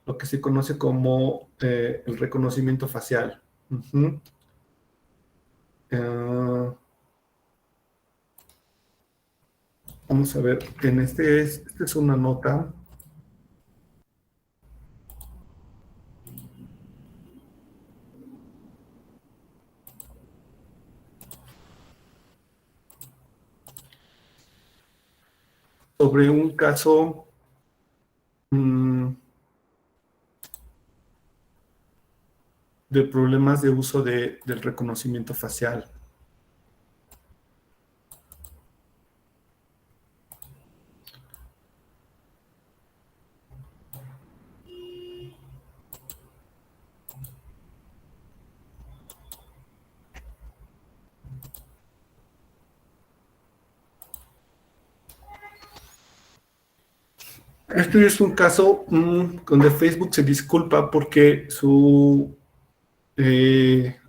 lo que se conoce como el reconocimiento facial. Vamos a ver, esta es una nota. Sobre un caso de problemas de uso del reconocimiento facial. Este es un caso donde Facebook se disculpa porque su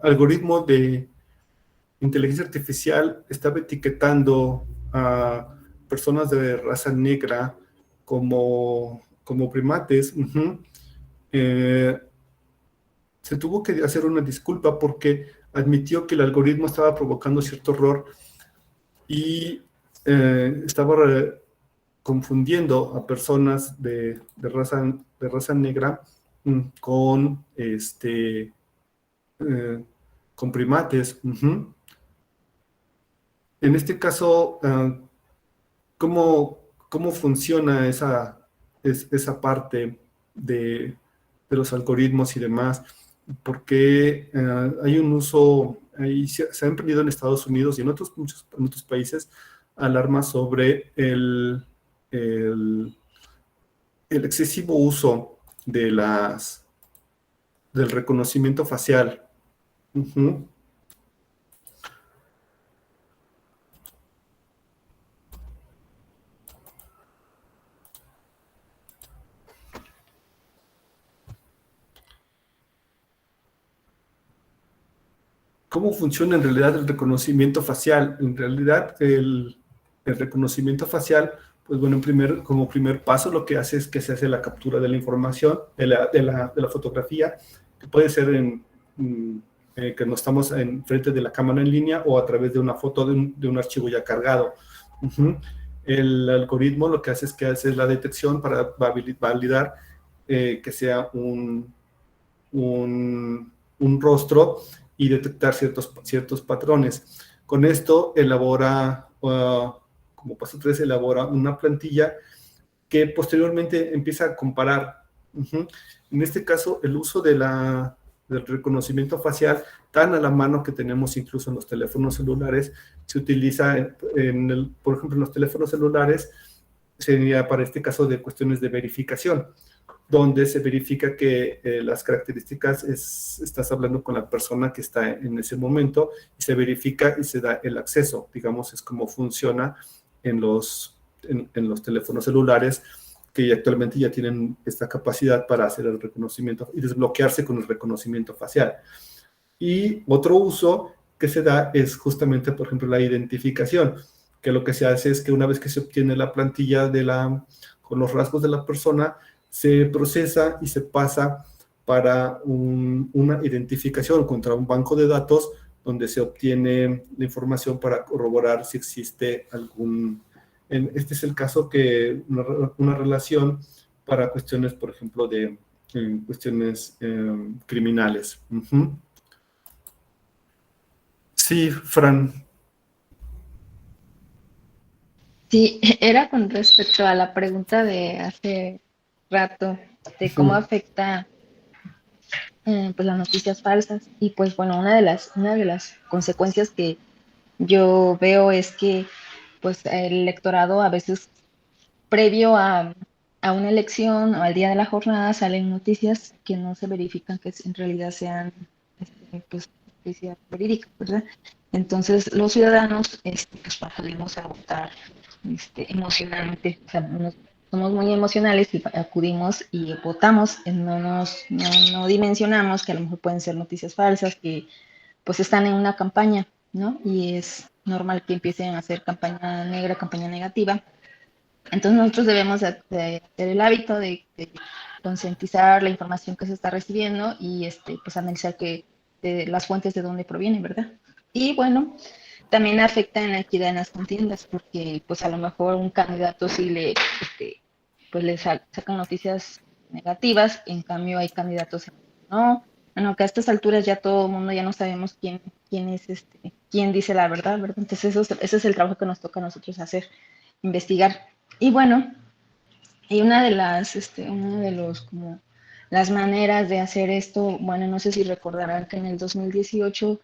algoritmo de inteligencia artificial estaba etiquetando a personas de raza negra como primates. Se tuvo que hacer una disculpa porque admitió que el algoritmo estaba provocando cierto error y estaba confundiendo a personas de raza negra con primates. En este caso, ¿cómo funciona esa parte de los algoritmos y demás? Porque hay un uso, se ha emprendido en Estados Unidos y en otros países alarmas sobre el excesivo uso del reconocimiento facial. ¿Cómo funciona en realidad el reconocimiento facial? En realidad, el reconocimiento facial, pues bueno, como primer paso, lo que hace es que se hace la captura de la información, de la fotografía, que puede ser que no estamos frente de la cámara en línea o a través de una foto de un archivo ya cargado. El algoritmo lo que hace es que hace la detección para validar que sea un rostro y detectar ciertos patrones. Con esto elabora, como paso 3, elabora una plantilla que posteriormente empieza a comparar. En este caso, el uso del reconocimiento facial, tan a la mano que tenemos incluso en los teléfonos celulares, se utiliza, por ejemplo, en los teléfonos celulares, sería para este caso de cuestiones de verificación, donde se verifica que las características estás hablando con la persona que está en ese momento, y se verifica y se da el acceso. Digamos, es como funciona en los teléfonos celulares, que actualmente ya tienen esta capacidad para hacer el reconocimiento y desbloquearse con el reconocimiento facial. Y otro uso que se da es justamente, por ejemplo, la identificación, que lo que se hace es que una vez que se obtiene la plantilla con los rasgos de la persona, se procesa y se pasa para una identificación contra un banco de datos donde se obtiene la información para corroborar si existe algún Este es el caso que una relación para cuestiones, por ejemplo, de cuestiones criminales. Sí, Fran. Sí, era con respecto a la pregunta de hace rato, de cómo afecta pues las noticias falsas. Y pues bueno, una de las consecuencias que yo veo es que pues el electorado a veces previo a una elección o al día de la jornada salen noticias que no se verifican que en realidad sean pues noticias verídicas, ¿verdad? Entonces los ciudadanos pues salimos a votar emocionalmente, o sea, somos muy emocionales y acudimos y votamos, no dimensionamos que a lo mejor pueden ser noticias falsas, que pues están en una campaña, ¿no? Y es normal que empiecen a hacer campaña negra, campaña negativa. Entonces nosotros debemos de hacer el hábito de concientizar la información que se está recibiendo y pues analizar las fuentes de dónde provienen, ¿verdad? Y bueno, también afecta en la equidad en las contiendas, porque pues a lo mejor un candidato sí pues le sacan noticias negativas, en cambio hay candidatos que no. Bueno, que a estas alturas ya todo el mundo ya no sabemos quién es quién dice la verdad, ¿verdad? Entonces ese es el trabajo que nos toca a nosotros hacer, investigar. Y bueno, y una de como las maneras de hacer esto, bueno, no sé si recordarán que en el 2018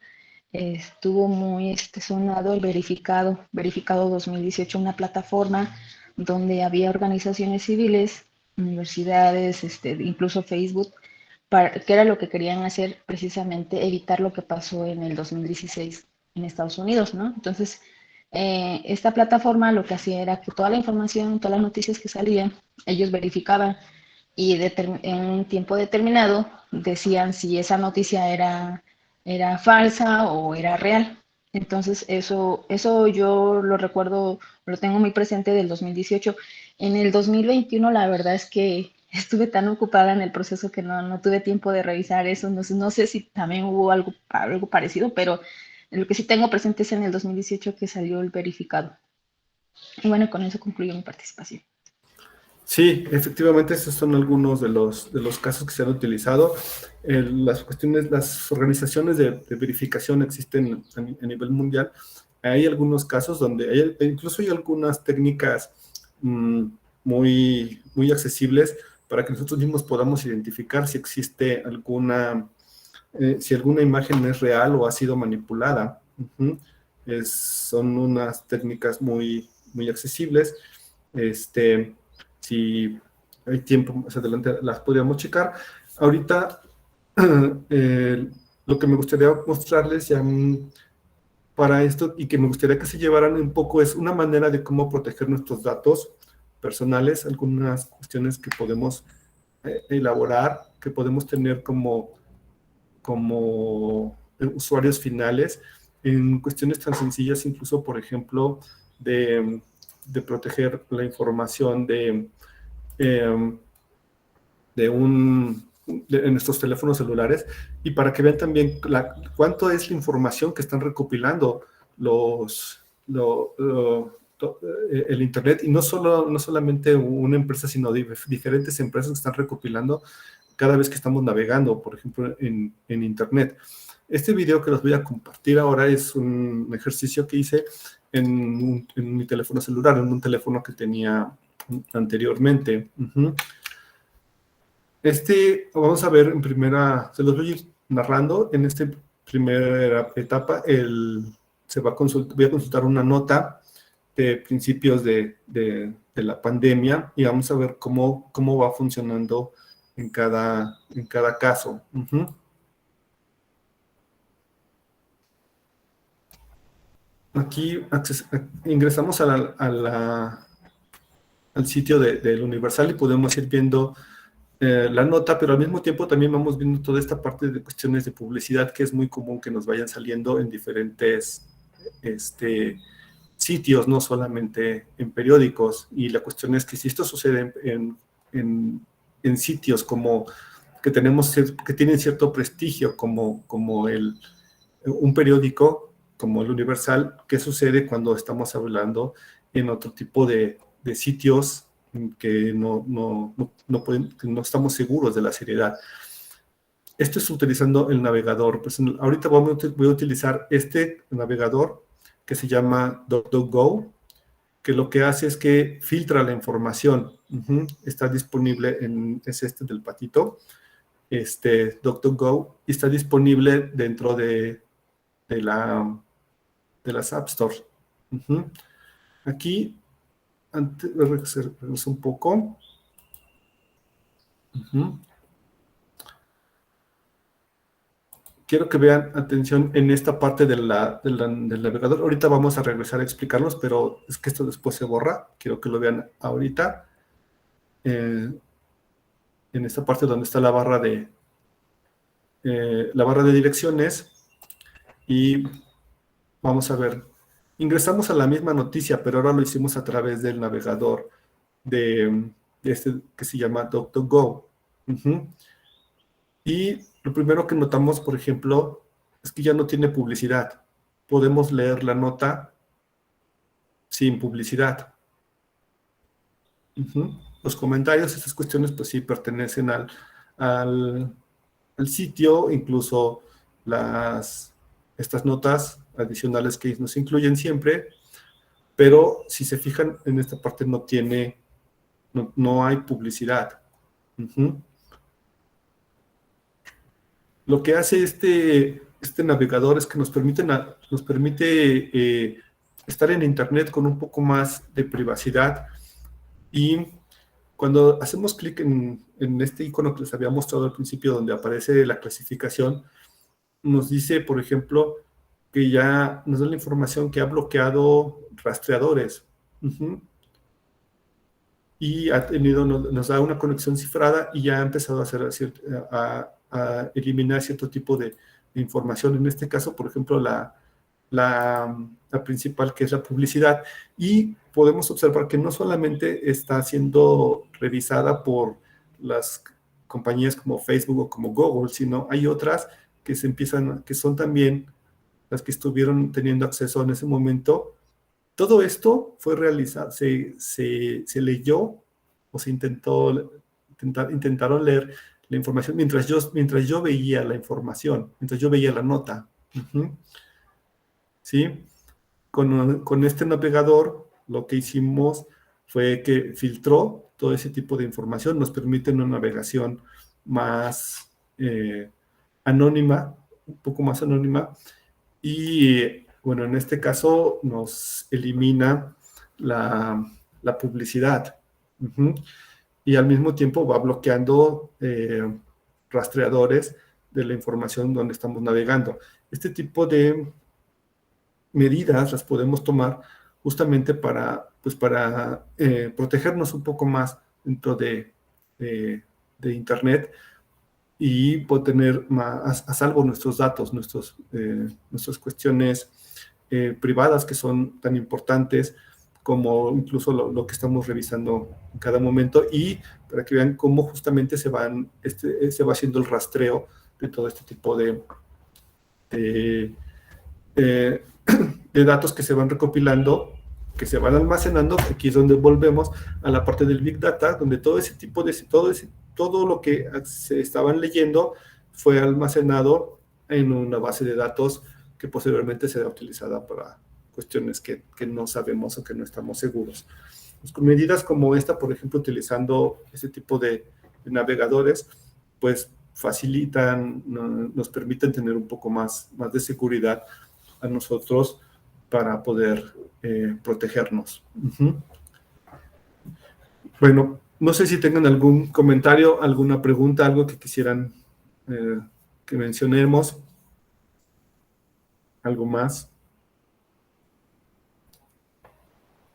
estuvo muy sonado el Verificado 2018, una plataforma donde había organizaciones civiles, universidades, incluso Facebook, que era lo que querían hacer precisamente, evitar lo que pasó en el 2016 en Estados Unidos, ¿no? Entonces, esta plataforma lo que hacía era que toda la información, todas las noticias que salían, ellos verificaban y en un tiempo determinado decían si esa noticia era falsa o era real. Entonces, eso yo lo recuerdo, lo tengo muy presente del 2018. En el 2021, la verdad es que estuve tan ocupada en el proceso que no tuve tiempo de revisar eso. No sé si también hubo algo parecido, pero lo que sí tengo presente es en el 2018 que salió el verificado. Y bueno, con eso concluyo mi participación. Sí, efectivamente, esos son algunos de los casos que se han utilizado. Las organizaciones de verificación existen a nivel mundial. Hay algunos casos donde incluso hay algunas técnicas muy, muy accesibles para que nosotros mismos podamos identificar si existe si alguna imagen es real o ha sido manipulada. Son unas técnicas muy, muy accesibles. Si hay tiempo más adelante las podríamos checar. Ahorita lo que me gustaría mostrarles ya para esto y que me gustaría que se llevaran un poco es una manera de cómo proteger nuestros datos personales, algunas cuestiones que podemos elaborar, que podemos tener como usuarios finales en cuestiones tan sencillas, incluso, por ejemplo, de proteger la información de nuestros teléfonos celulares, y para que vean también cuánto es la información que están recopilando el Internet, y no solamente una empresa, sino diferentes empresas que están recopilando cada vez que estamos navegando, por ejemplo, en Internet. Este video que les voy a compartir ahora es un ejercicio que hice en mi teléfono celular, en un teléfono que tenía anteriormente. Vamos a ver en se los voy a ir narrando. En esta primera etapa, voy a consultar una nota de principios de la pandemia y vamos a ver cómo va funcionando en cada caso. Aquí ingresamos al sitio del Universal y podemos ir viendo la nota, pero al mismo tiempo también vamos viendo toda esta parte de cuestiones de publicidad que es muy común que nos vayan saliendo en diferentes sitios, no solamente en periódicos. Y la cuestión es que si esto sucede en sitios como que tienen cierto prestigio, como un periódico, como el Universal, ¿qué sucede cuando estamos hablando en otro tipo de sitios que que no estamos seguros de la seriedad. Esto es utilizando el navegador. Pues ahorita voy a utilizar este navegador que se llama DuckDuckGo, que lo que hace es que filtra la información. Está disponible es este del patito, DuckDuckGo, y está disponible dentro de las App Store. Aquí, antes de regresar un poco. Quiero que vean atención en esta parte del navegador. Ahorita vamos a regresar a explicarlos, pero es que esto después se borra. Quiero que lo vean ahorita. En esta parte donde está la barra de direcciones. Y vamos a ver. Ingresamos a la misma noticia, pero ahora lo hicimos a través del navegador de este que se llama DuckDuckGo. Y lo primero que notamos, por ejemplo, es que ya no tiene publicidad. Podemos leer la nota sin publicidad. Los comentarios, estas cuestiones, pues sí, pertenecen al sitio, incluso estas notas adicionales que nos incluyen siempre, pero si se fijan, en esta parte no hay publicidad. Lo que hace este navegador es que nos permite estar en Internet con un poco más de privacidad, y cuando hacemos clic en este icono que les había mostrado al principio, donde aparece la clasificación, nos dice, por ejemplo, que ya nos da la información que ha bloqueado rastreadores. Y nos da una conexión cifrada y ya ha empezado a eliminar cierto tipo de información. En este caso, por ejemplo, la principal, que es la publicidad. Y podemos observar que no solamente está siendo revisada por las compañías como Facebook o como Google, sino hay otras que son también las que estuvieron teniendo acceso en ese momento. Todo esto fue realizado, se leyó o se intentaron leer la información mientras yo veía la información, mientras yo veía la nota. ¿Sí? Con este navegador lo que hicimos fue que filtró todo ese tipo de información, nos permite una navegación más anónima, un poco más anónima, y bueno, en este caso nos elimina la publicidad. Y al mismo tiempo va bloqueando rastreadores de la información donde estamos navegando. Este tipo de medidas las podemos tomar justamente para protegernos un poco más dentro de Internet, y poder tener más a salvo nuestros datos, nuestras cuestiones privadas, que son tan importantes como incluso lo que estamos revisando en cada momento, y para que vean cómo justamente se va haciendo el rastreo de todo este tipo de datos que se van recopilando, que se van almacenando. Aquí es donde volvemos a la parte del Big Data, donde todo lo que se estaban leyendo fue almacenado en una base de datos que posteriormente será utilizada para cuestiones que no sabemos o que no estamos seguros. Pues con medidas como esta, por ejemplo, utilizando este tipo de navegadores, pues facilitan, nos permiten tener un poco más de seguridad a nosotros para poder protegernos. Bueno, no sé si tengan algún comentario, alguna pregunta, algo que quisieran que mencionemos. ¿Algo más?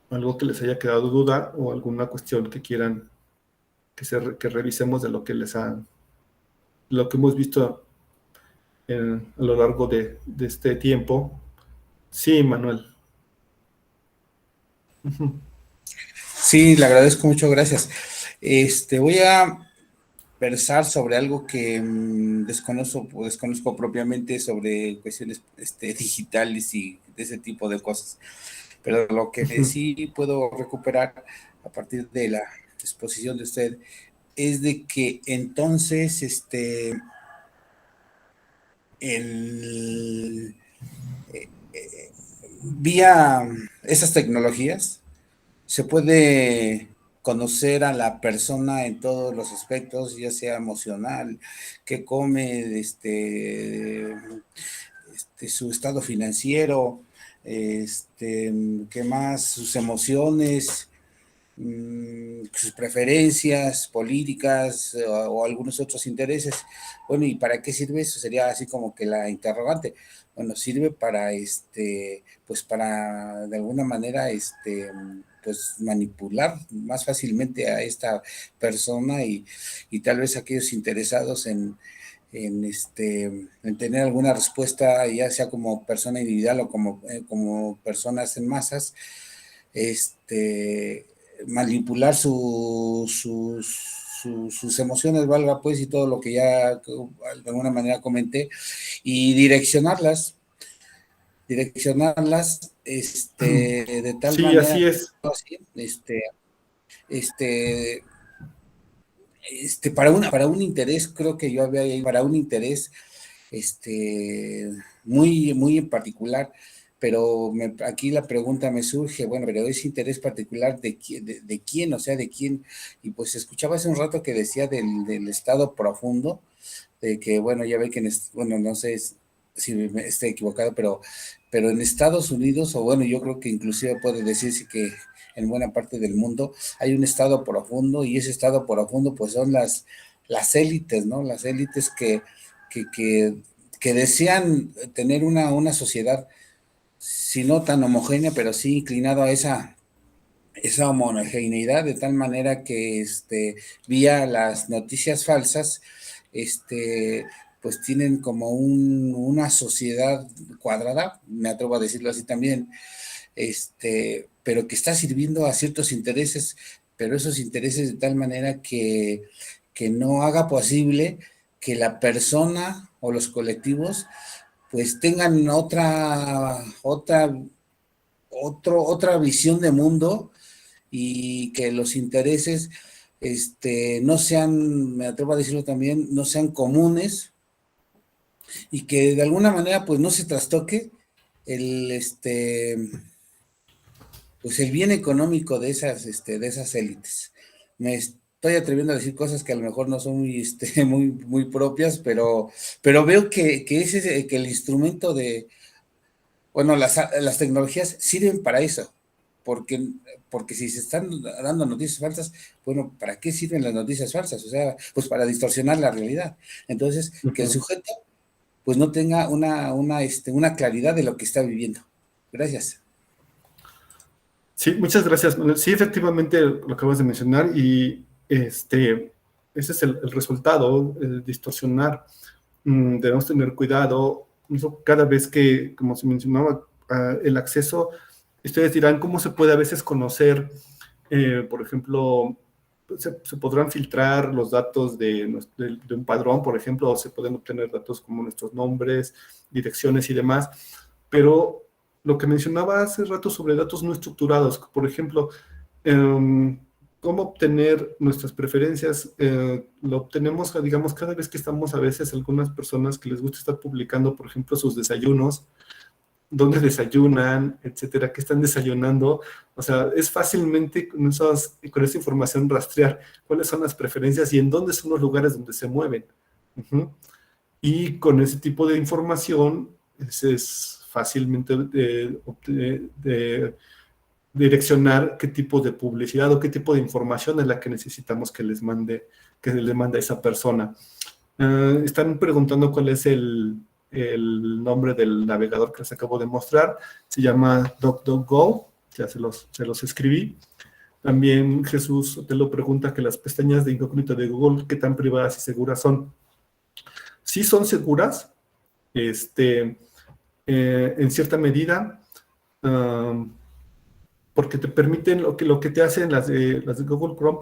¿Algo que les haya quedado duda o alguna cuestión que quieran que revisemos de lo que lo que hemos visto a lo largo de este tiempo? Sí, Manuel. Sí, le agradezco mucho, gracias. Voy a versar sobre algo que desconozco propiamente, sobre cuestiones digitales y de ese tipo de cosas. pero lo que sí puedo recuperar a partir de la exposición de usted es de que entonces vía esas tecnologías se puede conocer a la persona en todos los aspectos, ya sea emocional, qué come, su estado financiero, qué más, sus emociones, sus preferencias políticas o algunos otros intereses. Bueno, ¿y para qué sirve eso? Sería así como que la interrogante. Bueno, sirve para pues para de alguna manera pues manipular más fácilmente a esta persona y tal vez aquellos interesados en tener alguna respuesta, ya sea como persona individual o como personas en masas, manipular sus emociones, valga pues, y todo lo que ya de alguna manera comenté, y direccionarlas, de tal Sí, manera, así es. para un interés, creo que yo había ahí, para un interés muy, muy en particular, pero aquí la pregunta me surge, bueno, pero ese interés particular de quién, o sea, de quién, y pues escuchaba hace un rato que decía del estado profundo, de que, bueno, ya ve que, bueno, no sé si me estoy equivocado, pero en Estados Unidos, o bueno, yo creo que inclusive puede decirse que en buena parte del mundo hay un estado profundo, y ese estado profundo pues son las élites, ¿no? Las élites que desean tener una sociedad, si no tan homogénea, pero sí inclinado a esa homogeneidad, de tal manera que vía las noticias falsas, pues tienen como una sociedad cuadrada, me atrevo a decirlo así también, pero que está sirviendo a ciertos intereses, pero esos intereses de tal manera que no haga posible que la persona o los colectivos pues tengan otra visión de mundo, y que los intereses no sean, me atrevo a decirlo también, no sean comunes, y que de alguna manera pues no se trastoque pues el bien económico de esas élites. Me estoy atreviendo a decir cosas que a lo mejor no son muy, muy propias, pero veo que el instrumento bueno, las tecnologías sirven para eso, porque si se están dando noticias falsas, bueno, ¿para qué sirven las noticias falsas? O sea, pues para distorsionar la realidad. Entonces, que el sujeto pues no tenga una claridad de lo que está viviendo. Gracias. Sí, muchas gracias, Manuel. Sí, efectivamente lo acabas de mencionar, y ese es el resultado, distorsionar. Debemos tener cuidado cada vez que, como se mencionaba, el acceso. Ustedes dirán, ¿cómo se puede a veces conocer, por ejemplo, se podrán filtrar los datos de un padrón, por ejemplo, o se pueden obtener datos como nuestros nombres, direcciones y demás, pero lo que mencionaba hace rato sobre datos no estructurados, por ejemplo, cómo obtener nuestras preferencias, lo obtenemos, digamos, cada vez que estamos, a veces algunas personas que les gusta estar publicando, por ejemplo, sus desayunos, dónde desayunan, etcétera, qué están desayunando. O sea, es fácilmente con esa información rastrear cuáles son las preferencias y en dónde son los lugares donde se mueven. Y con ese tipo de información es fácilmente de direccionar qué tipo de publicidad o qué tipo de información es la que necesitamos que le mande a esa persona. Están preguntando cuál es el nombre del navegador que les acabo de mostrar. Se llama DuckDuckGo, ya se los escribí. También Jesús te lo pregunta que las pestañas de incógnito de Google, ¿qué tan privadas y seguras son? Sí son seguras, en cierta medida, porque te permiten, lo que te hacen las de Google Chrome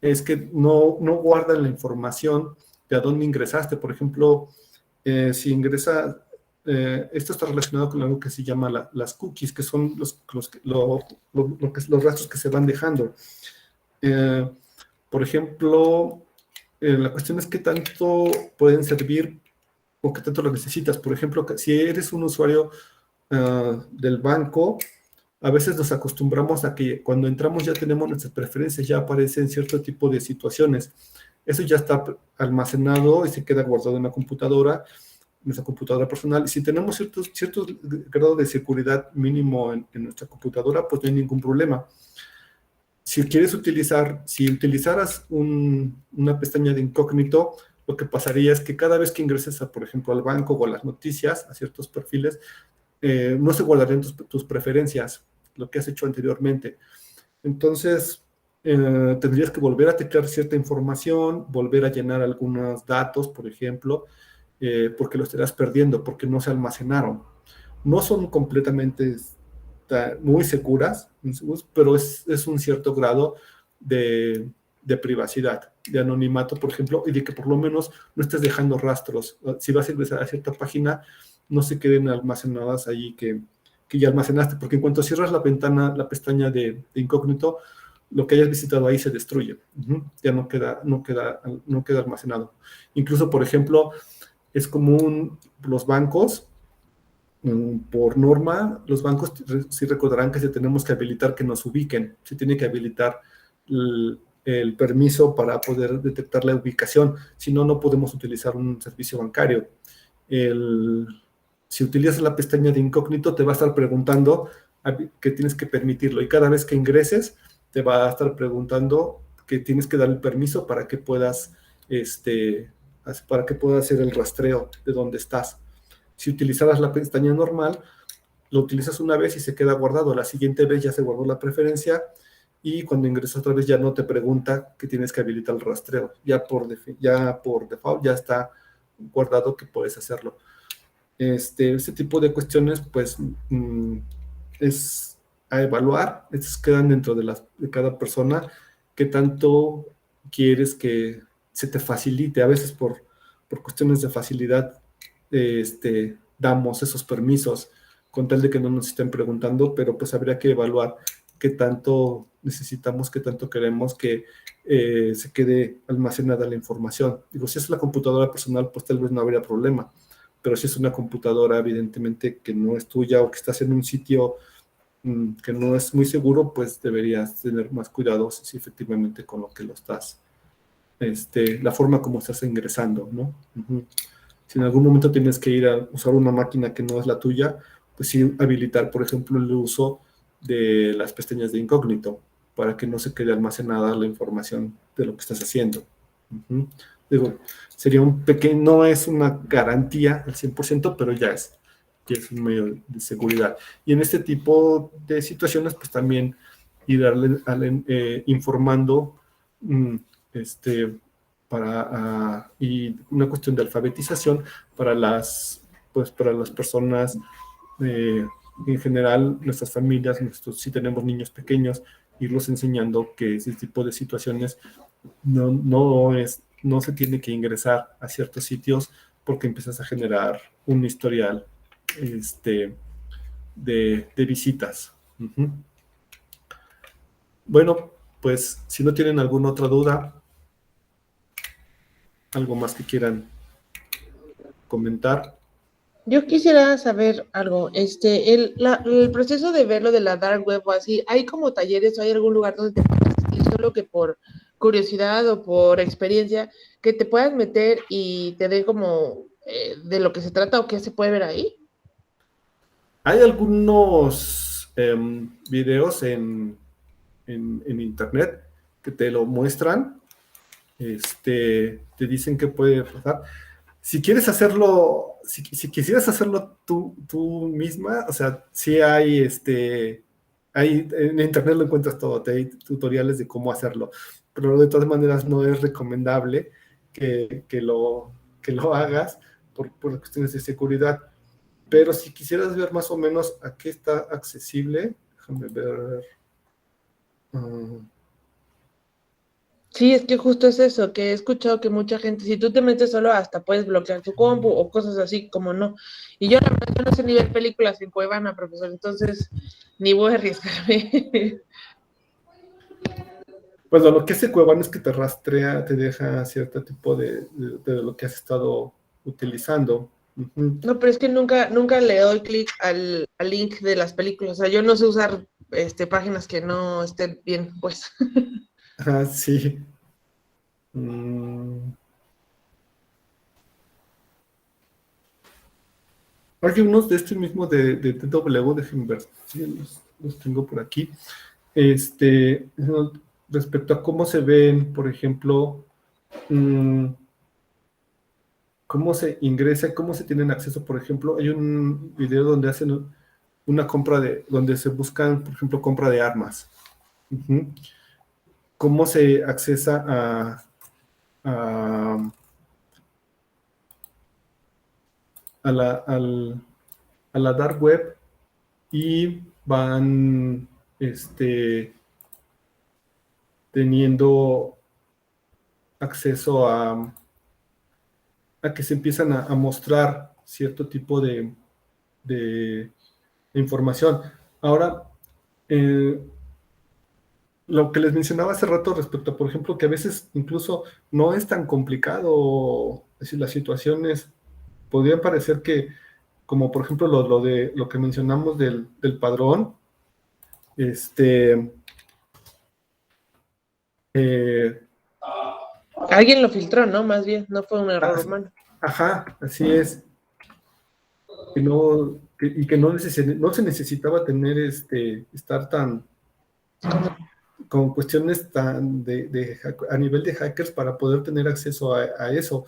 es que no guardan la información de a dónde ingresaste. Por ejemplo, si esto está relacionado con algo que se llama las cookies, que son los rastros que se van dejando. Por ejemplo, la cuestión es qué tanto pueden servir o qué tanto lo necesitas. Por ejemplo, si eres un usuario del banco, a veces nos acostumbramos a que cuando entramos ya tenemos nuestras preferencias, ya aparecen cierto tipo de situaciones. Eso ya está almacenado y se queda guardado en la computadora, nuestra computadora personal. Y si tenemos cierto grado de seguridad mínimo en nuestra computadora, pues no hay ningún problema. Si utilizaras una pestaña de incógnito, lo que pasaría es que cada vez que ingreses, por ejemplo, al banco o a las noticias, a ciertos perfiles, no se guardarían tus preferencias, lo que has hecho anteriormente. Entonces, tendrías que volver a teclear cierta información, volver a llenar algunos datos, por ejemplo, porque lo estarás perdiendo, porque no se almacenaron. No son completamente muy seguras, pero es un cierto grado de privacidad, de anonimato, por ejemplo, y de que por lo menos no estés dejando rastros. Si vas a ingresar a cierta página, no se queden almacenadas allí que ya almacenaste, porque en cuanto cierras la pestaña de incógnito, lo que hayas visitado ahí se destruye. Ya no queda almacenado. Incluso, por ejemplo, es común los bancos, por norma, los bancos sí recordarán que si tenemos que habilitar que nos ubiquen, se tiene que habilitar el permiso para poder detectar la ubicación, si no, no podemos utilizar un servicio bancario. Si utilizas la pestaña de incógnito, te va a estar preguntando que tienes que permitirlo, y cada vez que ingreses, te va a estar preguntando que tienes que dar el permiso para que puedas hacer el rastreo de dónde estás. Si utilizaras la pestaña normal, lo utilizas una vez y se queda guardado. La siguiente vez ya se guardó la preferencia y cuando ingresas otra vez ya no te pregunta que tienes que habilitar el rastreo. Ya por default ya está guardado que puedes hacerlo. Este tipo de cuestiones, pues, es a evaluar. Estos quedan dentro de cada persona. ¿Qué tanto quieres que se te facilite? A veces por cuestiones de facilidad damos esos permisos con tal de que no nos estén preguntando, pero pues habría que evaluar qué tanto necesitamos, qué tanto queremos que se quede almacenada la información. Digo, si es la computadora personal, pues tal vez no habría problema, pero si es una computadora evidentemente que no es tuya o que estás en un sitio que no es muy seguro, pues deberías tener más cuidado si efectivamente con lo que lo estás, la forma como estás ingresando, ¿no? Si en algún momento tienes que ir a usar una máquina que no es la tuya, pues sí habilitar, por ejemplo, el uso de las pestañas de incógnito para que no se quede almacenada la información de lo que estás haciendo. Digo, sería no es una garantía al 100%, pero ya es un medio de seguridad. Y en este tipo de situaciones, pues también ir informando y una cuestión de alfabetización para las personas, en general, nuestras familias, si tenemos niños pequeños, irlos enseñando que ese tipo de situaciones no se tiene que ingresar a ciertos sitios porque empiezas a generar un historial de visitas. Bueno, pues si no tienen alguna otra duda, algo más que quieran comentar. Yo quisiera saber algo, el proceso de ver lo de la dark web o así, ¿hay como talleres o hay algún lugar donde te puedas ir solo que por curiosidad o por experiencia, que te puedas meter y te dé como de lo que se trata o qué se puede ver ahí? Hay algunos videos en internet que te lo muestran, te dicen qué puede pasar. Si quieres hacerlo, si quisieras hacerlo tú misma, o sea, sí hay, en internet lo encuentras todo, hay tutoriales de cómo hacerlo, pero de todas maneras no es recomendable que lo hagas por cuestiones de seguridad. Pero si quisieras ver más o menos a qué está accesible, déjame ver. Sí, es que justo es eso, que he escuchado que mucha gente, si tú te metes solo hasta puedes bloquear tu compu o cosas así, como no. Y yo la verdad yo no sé ni ver películas en Cuevana, profesor, entonces ni voy a arriesgarme. Pues lo que hace Cuevana es que te rastrea, te deja cierto tipo de lo que has estado utilizando. Ujú. No, pero es que nunca le doy clic al link de las películas. O sea, yo no sé usar páginas que no estén bien, pues. Ah, sí. Hay unos de este mismo de TW, déjenme ver, sí, los tengo por aquí. Respecto a cómo se ven, por ejemplo, cómo se ingresa, cómo se tienen acceso, por ejemplo, hay un video donde hacen una compra donde se buscan, por ejemplo, compra de armas. Ujú. Cómo se accesa a la dark web y van teniendo acceso a que se empiezan a mostrar cierto tipo de información. Ahora, lo que les mencionaba hace rato respecto a, por ejemplo, que a veces incluso no es tan complicado, es decir, las situaciones podrían parecer que, como por ejemplo lo que mencionamos del padrón, Alguien lo filtró, ¿no? Más bien, no fue un error humano. Ajá, así es. Que no se necesitaba tener estar tan con cuestiones tan a nivel de hackers para poder tener acceso a eso.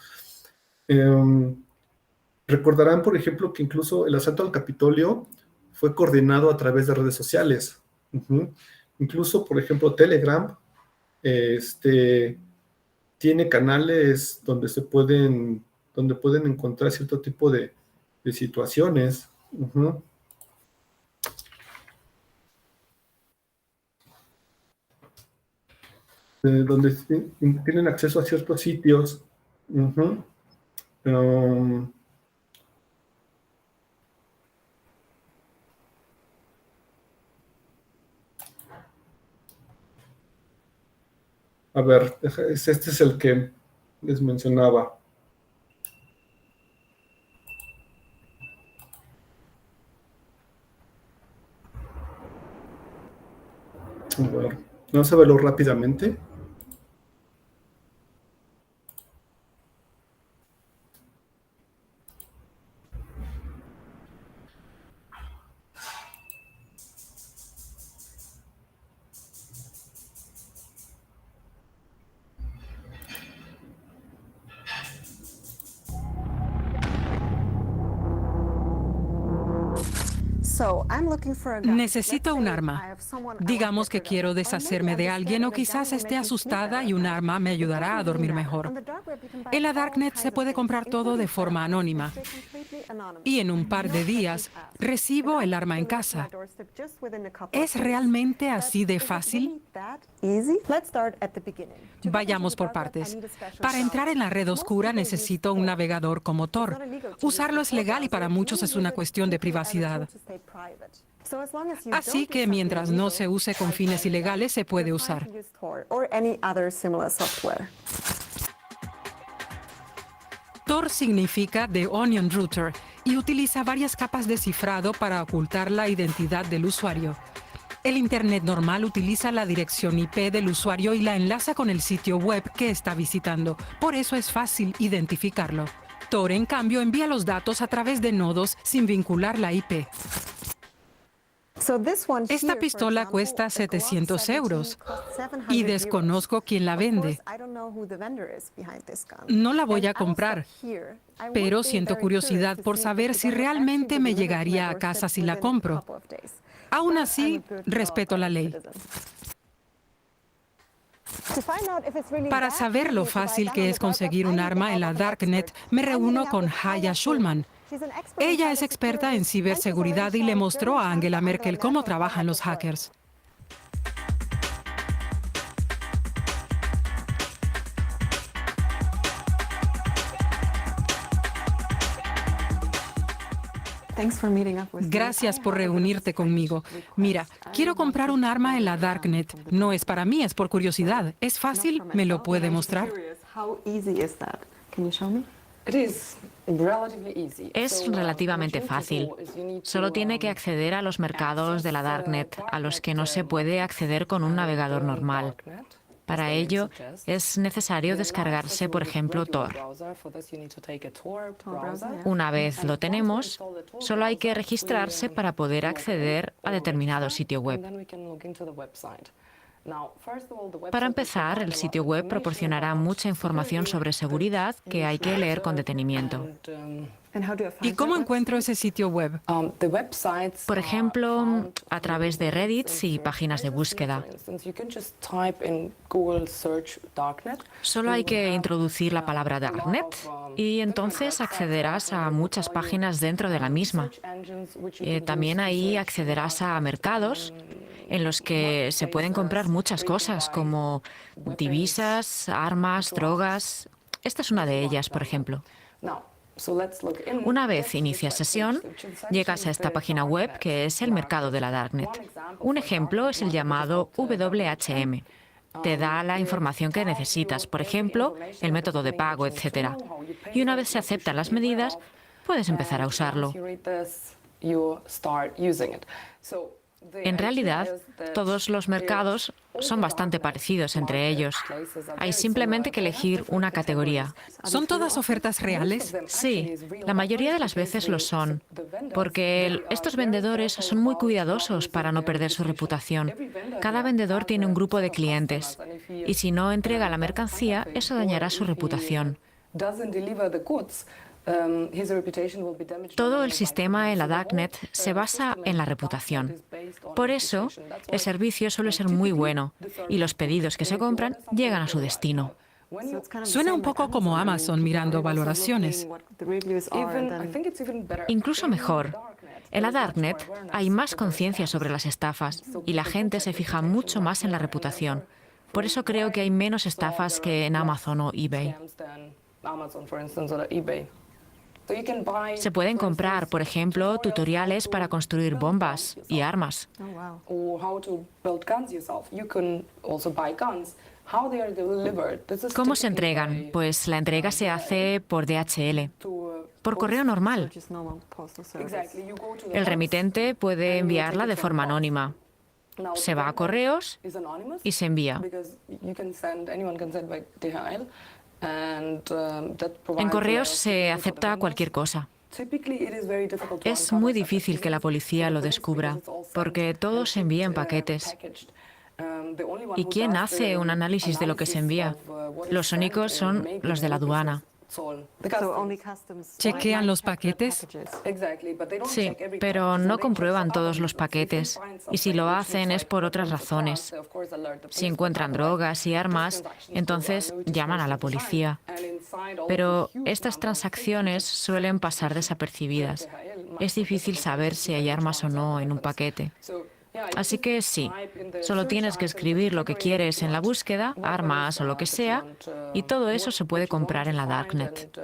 Recordarán, por ejemplo, que incluso el asalto al Capitolio fue coordinado a través de redes sociales. Ujú. Incluso, por ejemplo, Telegram tiene canales donde pueden encontrar cierto tipo de situaciones. Ujú. Donde tienen acceso a ciertos sitios. Ujú. A ver, este es el que les mencionaba. A ver, vamos a verlo rápidamente. Necesito un arma. Digamos que quiero deshacerme de alguien o quizás esté asustada y un arma me ayudará a dormir mejor. En la Darknet se puede comprar todo de forma anónima. Y en un par de días recibo el arma en casa. ¿Es realmente así de fácil? Vayamos por partes. Para entrar en la red oscura necesito un navegador como Tor. Usarlo es legal y para muchos es una cuestión de privacidad. Así que mientras no se use con fines ilegales, se puede usar. Tor significa The Onion Router y utiliza varias capas de cifrado para ocultar la identidad del usuario. El Internet normal utiliza la dirección IP del usuario y la enlaza con el sitio web que está visitando. Por eso es fácil identificarlo. Tor, en cambio, envía los datos a través de nodos sin vincular la IP. Esta pistola cuesta 700 euros y desconozco quién la vende. No la voy a comprar, pero siento curiosidad por saber si realmente me llegaría a casa si la compro. Aún así, respeto la ley. Para saber lo fácil que es conseguir un arma en la Darknet, me reúno con Haya Schulman. Ella es experta en ciberseguridad y le mostró a Angela Merkel cómo trabajan los hackers. Gracias por reunirte conmigo. Mira, quiero comprar un arma en la Darknet. No es para mí, es por curiosidad. ¿Es fácil? ¿Me lo puede mostrar? Es relativamente fácil. Solo tiene que acceder a los mercados de la Darknet, a los que no se puede acceder con un navegador normal. Para ello, es necesario descargarse, por ejemplo, Tor. Una vez lo tenemos, solo hay que registrarse para poder acceder a determinado sitio web. Para empezar, el sitio web proporcionará mucha información sobre seguridad que hay que leer con detenimiento. ¿Y cómo encuentro ese sitio web? Por ejemplo, a través de Reddits y páginas de búsqueda. Solo hay que introducir la palabra Darknet y entonces accederás a muchas páginas dentro de la misma. También ahí accederás a mercados en los que se pueden comprar muchas cosas como divisas, armas, drogas. Esta es una de ellas, por ejemplo. Una vez inicias sesión, llegas a esta página web que es el mercado de la Darknet. Un ejemplo es el llamado WHM. Te da la información que necesitas, por ejemplo, el método de pago, etc. Y una vez se aceptan las medidas, puedes empezar a usarlo. En realidad, todos los mercados son bastante parecidos entre ellos. Hay simplemente que elegir una categoría. ¿Son todas ofertas reales? Sí, la mayoría de las veces lo son, porque estos vendedores son muy cuidadosos para no perder su reputación. Cada vendedor tiene un grupo de clientes, y si no entrega la mercancía, eso dañará su reputación. Todo el sistema en la Darknet se basa en la reputación. Por eso, el servicio suele ser muy bueno y los pedidos que se compran llegan a su destino. Suena un poco como Amazon mirando valoraciones. Incluso mejor. En la Darknet hay más conciencia sobre las estafas y la gente se fija mucho más en la reputación. Por eso creo que hay menos estafas que en Amazon o eBay. Se pueden comprar, por ejemplo, tutoriales para construir bombas y armas. ¿Cómo se entregan? Pues la entrega se hace por DHL, por correo normal. El remitente puede enviarla de forma anónima. Se va a correos y se envía. En correos se acepta cualquier cosa. Es muy difícil que la policía lo descubra, porque todo se envía en paquetes. ¿Y quién hace un análisis de lo que se envía? Los únicos son los de la aduana. ¿Chequean los paquetes? Sí, pero no comprueban todos los paquetes. Y si lo hacen es por otras razones. Si encuentran drogas y armas, entonces llaman a la policía. Pero estas transacciones suelen pasar desapercibidas. Es difícil saber si hay armas o no en un paquete. Así que sí, solo tienes que escribir lo que quieres en la búsqueda, armas o lo que sea, y todo eso se puede comprar en la Darknet.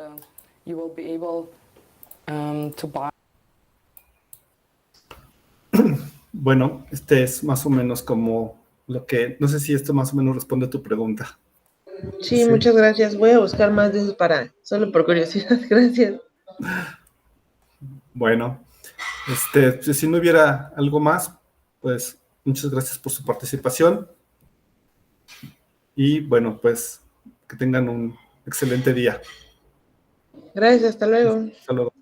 Bueno, este es más o menos como lo que... No sé si esto más o menos responde a tu pregunta. Sí, muchas gracias. Voy a buscar más de eso solo por curiosidad. Gracias. Bueno, si no hubiera algo más, pues muchas gracias por su participación y bueno, pues que tengan un excelente día. Gracias, hasta luego. Hasta luego.